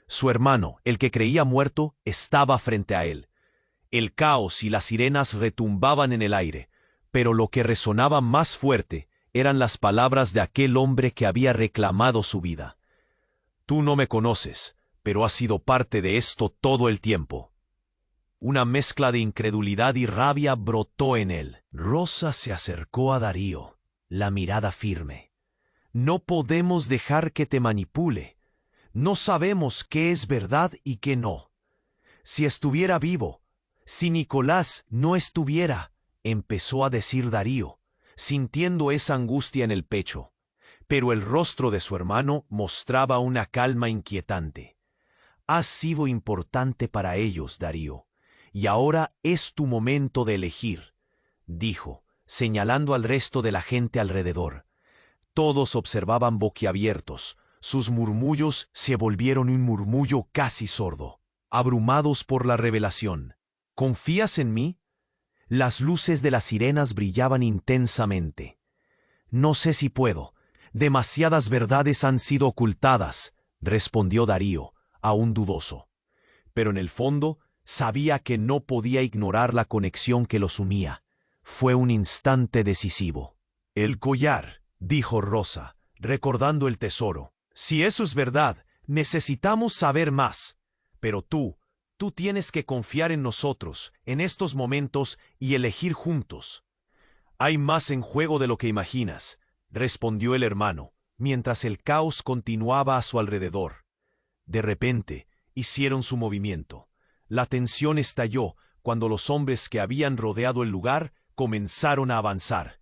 Speaker 1: Su hermano, el que creía muerto, estaba frente a él. El caos y las sirenas retumbaban en el aire, pero lo que resonaba más fuerte eran las palabras de aquel hombre que había reclamado su vida. «Tú no me conoces, pero has sido parte de esto todo el tiempo». Una mezcla de incredulidad y rabia brotó en él. Rosa se acercó a Darío, la mirada firme. «No podemos dejar que te manipule. No sabemos qué es verdad y qué no. Si estuviera vivo, si Nicolás no estuviera», empezó a decir Darío, sintiendo esa angustia en el pecho. Pero el rostro de su hermano mostraba una calma inquietante. «Has sido importante para ellos, Darío, y ahora es tu momento de elegir», dijo, señalando al resto de la gente alrededor. Todos observaban boquiabiertos. Sus murmullos se volvieron un murmullo casi sordo, abrumados por la revelación. «¿Confías en mí?». Las luces de las sirenas brillaban intensamente. «No sé si puedo. Demasiadas verdades han sido ocultadas», respondió Darío, aún dudoso. Pero en el fondo sabía que no podía ignorar la conexión que los unía. Fue un instante decisivo. «El collar», dijo Rosa, recordando el tesoro. «Si eso es verdad, necesitamos saber más. Pero tú tienes que confiar en nosotros, en estos momentos, y elegir juntos». «Hay más en juego de lo que imaginas», respondió el hermano, mientras el caos continuaba a su alrededor. De repente, hicieron su movimiento. La tensión estalló cuando los hombres que habían rodeado el lugar comenzaron a avanzar.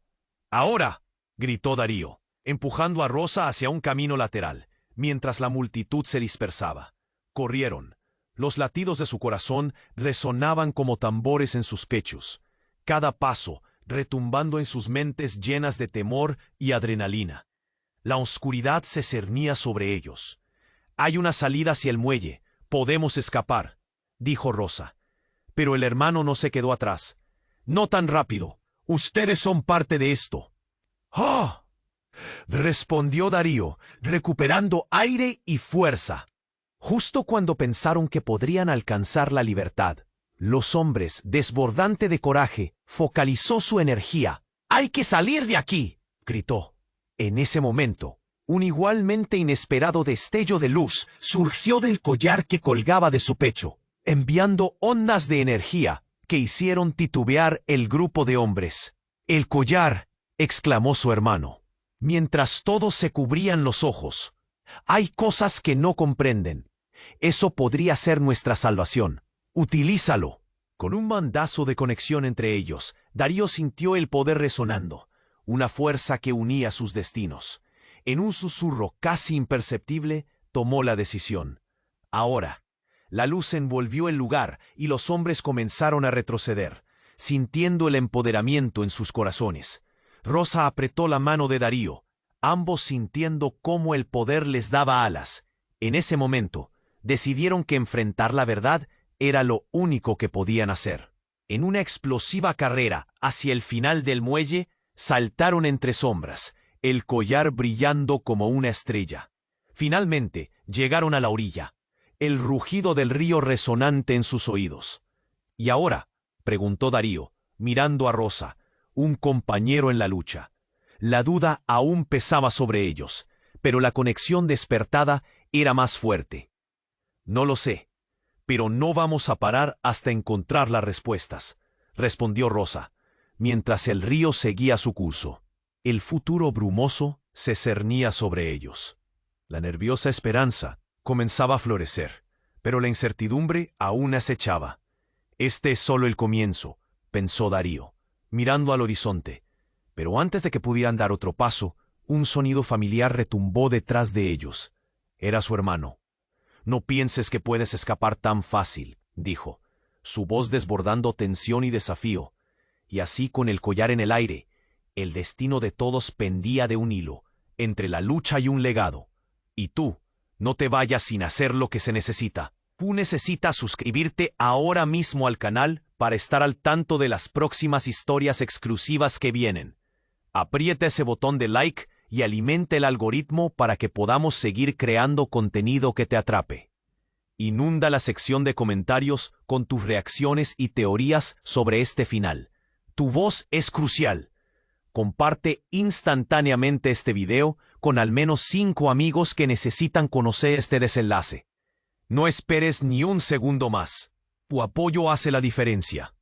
Speaker 1: «¡Ahora!», gritó Darío, empujando a Rosa hacia un camino lateral, mientras la multitud se dispersaba. Corrieron. Los latidos de su corazón resonaban como tambores en sus pechos, cada paso retumbando en sus mentes llenas de temor y adrenalina. La oscuridad se cernía sobre ellos. «Hay una salida hacia el muelle. Podemos escapar», dijo Rosa. Pero el hermano no se quedó atrás. «No tan rápido. Ustedes son parte de esto». «¡Ah!», respondió Darío, recuperando aire y fuerza. Justo cuando pensaron que podrían alcanzar la libertad, los hombres, desbordante de coraje, focalizó su energía. «¡Hay que salir de aquí!», gritó. En ese momento, un igualmente inesperado destello de luz surgió del collar que colgaba de su pecho, enviando ondas de energía que hicieron titubear el grupo de hombres. «¡El collar!», exclamó su hermano, mientras todos se cubrían los ojos. «Hay cosas que no comprenden. Eso podría ser nuestra salvación. Utilízalo». Con un mandazo de conexión entre ellos, Darío sintió el poder resonando, una fuerza que unía sus destinos. En un susurro casi imperceptible, tomó la decisión. Ahora, la luz envolvió el lugar y los hombres comenzaron a retroceder, sintiendo el empoderamiento en sus corazones. Rosa apretó la mano de Darío, ambos sintiendo cómo el poder les daba alas. En ese momento, decidieron que enfrentar la verdad era lo único que podían hacer. En una explosiva carrera hacia el final del muelle, saltaron entre sombras, el collar brillando como una estrella. Finalmente, llegaron a la orilla, el rugido del río resonante en sus oídos. «¿Y ahora?», preguntó Darío, mirando a Rosa, un compañero en la lucha. La duda aún pesaba sobre ellos, pero la conexión despertada era más fuerte. «No lo sé, pero no vamos a parar hasta encontrar las respuestas», respondió Rosa, mientras el río seguía su curso. El futuro brumoso se cernía sobre ellos. La nerviosa esperanza comenzaba a florecer, pero la incertidumbre aún acechaba. «Este es solo el comienzo», pensó Darío, mirando al horizonte. Pero antes de que pudieran dar otro paso, un sonido familiar retumbó detrás de ellos. Era su hermano. «No pienses que puedes escapar tan fácil», dijo, su voz desbordando tensión y desafío. Y así, con el collar en el aire, el destino de todos pendía de un hilo, entre la lucha y un legado. Y tú, no te vayas sin hacer lo que se necesita. Tú necesitas suscribirte ahora mismo al canal para estar al tanto de las próximas historias exclusivas que vienen. Aprieta ese botón de like y alimenta el algoritmo para que podamos seguir creando contenido que te atrape. Inunda la sección de comentarios con tus reacciones y teorías sobre este final. Tu voz es crucial. Comparte instantáneamente este video con al menos 5 amigos que necesitan conocer este desenlace. No esperes ni un segundo más. Tu apoyo hace la diferencia.